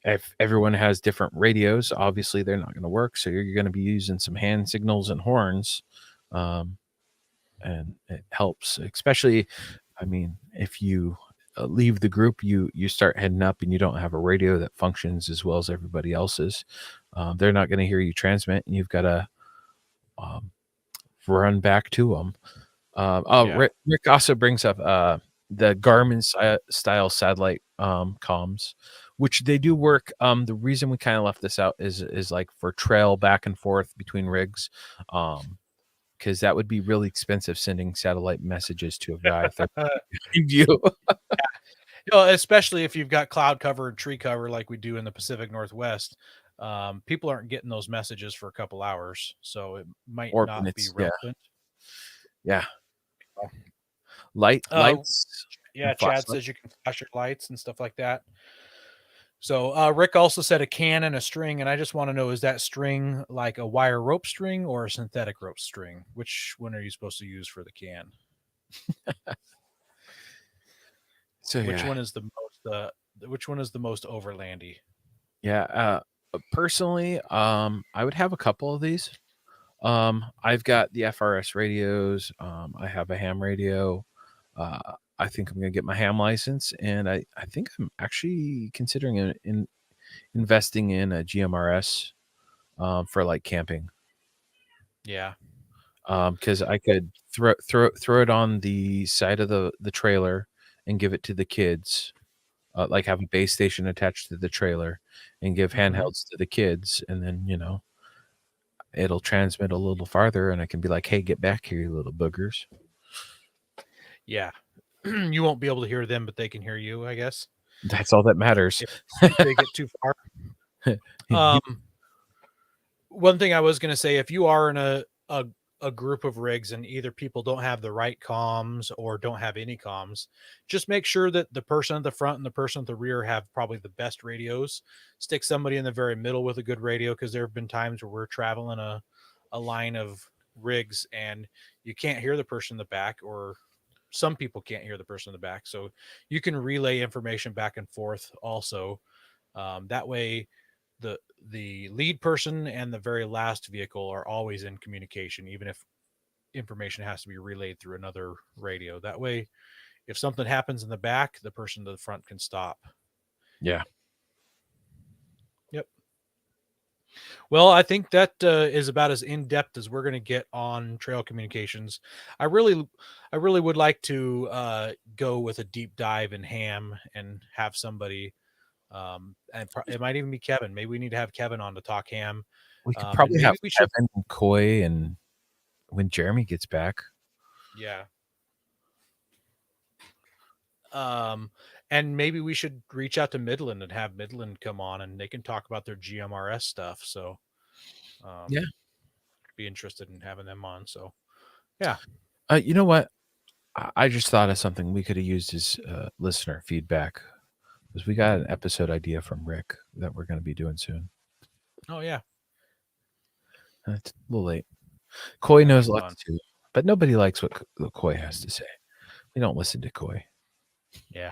Speaker 1: if everyone has different radios, obviously they're not going to work. So you're going to be using some hand signals and horns. and it helps, especially, I mean, if you leave the group, you start heading up, and you don't have a radio that functions as well as everybody else's. They're not going to hear you transmit, and you've got to um, run back to them. Rick also brings up the Garmin style satellite comms, which they do work. The reason we kind of left this out is like for trail back and forth between rigs, because that would be really expensive sending satellite messages to a guy that you.
Speaker 2: Especially if you've got cloud cover and tree cover like we do in the Pacific Northwest. People aren't getting those messages for a couple hours, so it might
Speaker 1: Or
Speaker 2: not
Speaker 1: minutes,
Speaker 2: be relevant.
Speaker 1: Yeah. Lights.
Speaker 2: Chad
Speaker 1: flashlight.
Speaker 2: says you can flash your lights and stuff like that. So Rick also said a can and a string, and I just want to know, is that string like a wire rope string or a synthetic rope string? Which one are you supposed to use for the can?
Speaker 1: So
Speaker 2: which one is the most overlandy?
Speaker 1: Yeah. Personally, I would have a couple of these. I've got the FRS radios. I have a ham radio. I think I'm going to get my ham license, and I think I'm actually considering investing in a GMRS for like camping.
Speaker 2: Yeah.
Speaker 1: Because I could throw it on the side of the trailer and give it to the kids, like have a base station attached to the trailer, and give handhelds to the kids, and then it'll transmit a little farther, and I can be like, "Hey, get back here, you little boogers."
Speaker 2: Yeah. You won't be able to hear them, but they can hear you, I guess.
Speaker 1: That's all that matters.
Speaker 2: If they get too far. One thing I was going to say, if you are in a group of rigs and either people don't have the right comms or don't have any comms, just make sure that the person at the front and the person at the rear have probably the best radios. Stick somebody in the very middle with a good radio, because there have been times where we're traveling a line of rigs and you can't hear the person in the back, or some people can't hear the person in the back. So you can relay information back and forth also. That way the lead person and the very last vehicle are always in communication, even if information has to be relayed through another radio. That way, if something happens in the back, the person to the front can stop.
Speaker 1: Yeah.
Speaker 2: Yep. Well, I think that is about as in-depth as we're going to get on trail communications. I really would like to go with a deep dive in ham and have somebody, and it might even be Kevin. Maybe we need to have Kevin on to talk ham.
Speaker 1: We could probably have Kevin and Coy, and when Jeremy gets back.
Speaker 2: Yeah. And maybe we should reach out to Midland and have Midland come on, and they can talk about their GMRS stuff. So,
Speaker 1: yeah,
Speaker 2: be interested in having them on. So, yeah.
Speaker 1: You know what? I just thought of something we could have used as listener feedback, because we got an episode idea from Rick that we're going to be doing soon.
Speaker 2: Oh yeah.
Speaker 1: It's a little late. Coy knows lots too, but nobody likes what Coy has to say. We don't listen to Coy.
Speaker 2: Yeah.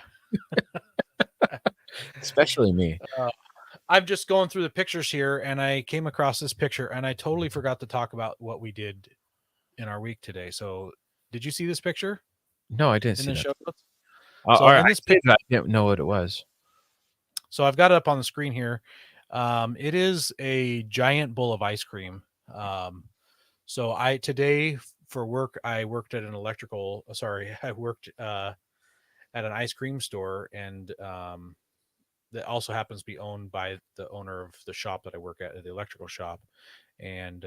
Speaker 1: Especially me.
Speaker 2: I'm just going through the pictures here, and I came across this picture, and I totally forgot to talk about what we did in our week today. So, did you see this picture?
Speaker 1: No, I didn't see
Speaker 2: the
Speaker 1: that.
Speaker 2: show notes?
Speaker 1: So in this picture, I didn't know what it was.
Speaker 2: So I've got it up on the screen here. It is a giant bowl of ice cream. So today for work, I worked at an I worked at an ice cream store, and that also happens to be owned by the owner of the shop that I work at, the electrical shop. And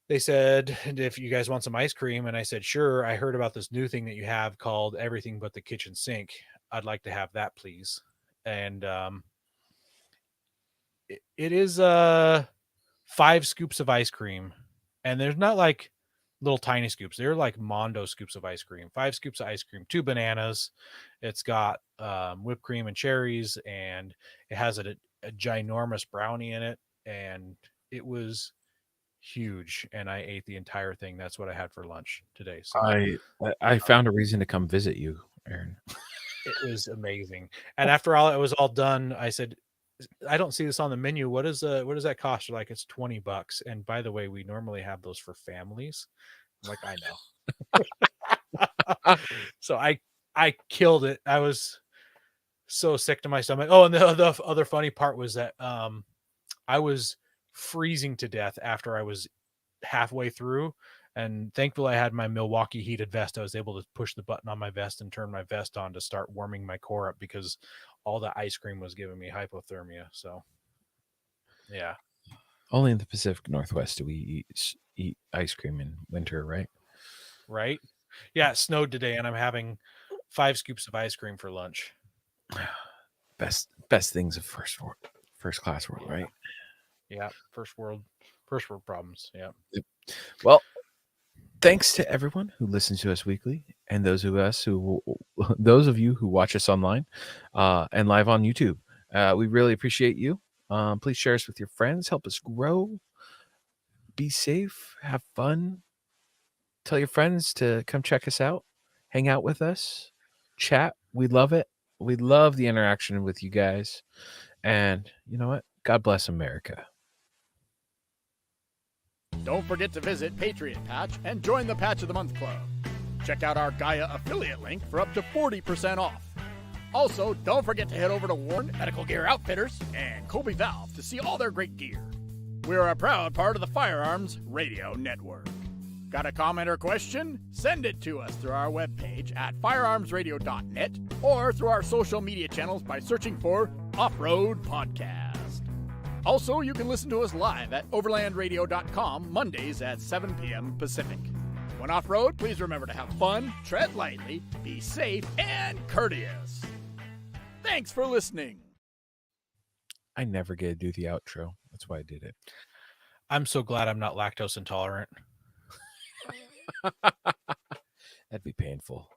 Speaker 2: they said, if you guys want some ice cream, and I said, sure. I heard about this new thing that you have called Everything But the Kitchen Sink. I'd like to have that, please. And it is 5 scoops of ice cream, and there's not like little tiny scoops. They're like Mondo scoops of ice cream. 5 scoops of ice cream, 2 bananas. It's got whipped cream and cherries, and it has a ginormous brownie in it, and it was huge, and I ate the entire thing. That's what I had for lunch today. So
Speaker 1: I found a reason to come visit you, Aaron.
Speaker 2: It was amazing. And after all it was all done, I said, I don't see this on the menu. What does that cost? They're like, it's $20. And by the way, we normally have those for families. I'm like, I know. So I killed it. I was so sick to my stomach. Oh, and the other funny part was that I was freezing to death after I was halfway through, and thankfully I had my Milwaukee heated vest. I was able to push the button on my vest and turn my vest on to start warming my core up because all the ice cream was giving me hypothermia. So yeah.
Speaker 1: Only in the Pacific Northwest do we eat ice cream in winter, right?
Speaker 2: Right? Yeah, it snowed today, and I'm having 5 scoops of ice cream for lunch.
Speaker 1: Best things of first class world, right?
Speaker 2: Yeah, first world problems. Yeah.
Speaker 1: Well, thanks to everyone who listens to us weekly, and those of you who watch us online and live on YouTube. We really appreciate you. Please share us with your friends. Help us grow. Be safe. Have fun. Tell your friends to come check us out. Hang out with us. Chat. We love it. We love the interaction with you guys. And you know what? God bless America.
Speaker 4: Don't forget to visit Patriot Patch and join the Patch of the Month Club. Check out our Gaia affiliate link for up to 40% off. Also, don't forget to head over to Warren Medical Gear Outfitters and Colby Valve to see all their great gear. We're a proud part of the Firearms Radio Network. Got a comment or question? Send it to us through our webpage at firearmsradio.net or through our social media channels by searching for Off-Road Podcast. Also, you can listen to us live at overlandradio.com Mondays at 7 p.m. Pacific. When off-road, please remember to have fun, tread lightly, be safe, and courteous. Thanks for listening.
Speaker 1: I never get to do the outro. That's why I did it.
Speaker 2: I'm so glad I'm not lactose intolerant.
Speaker 1: That'd be painful.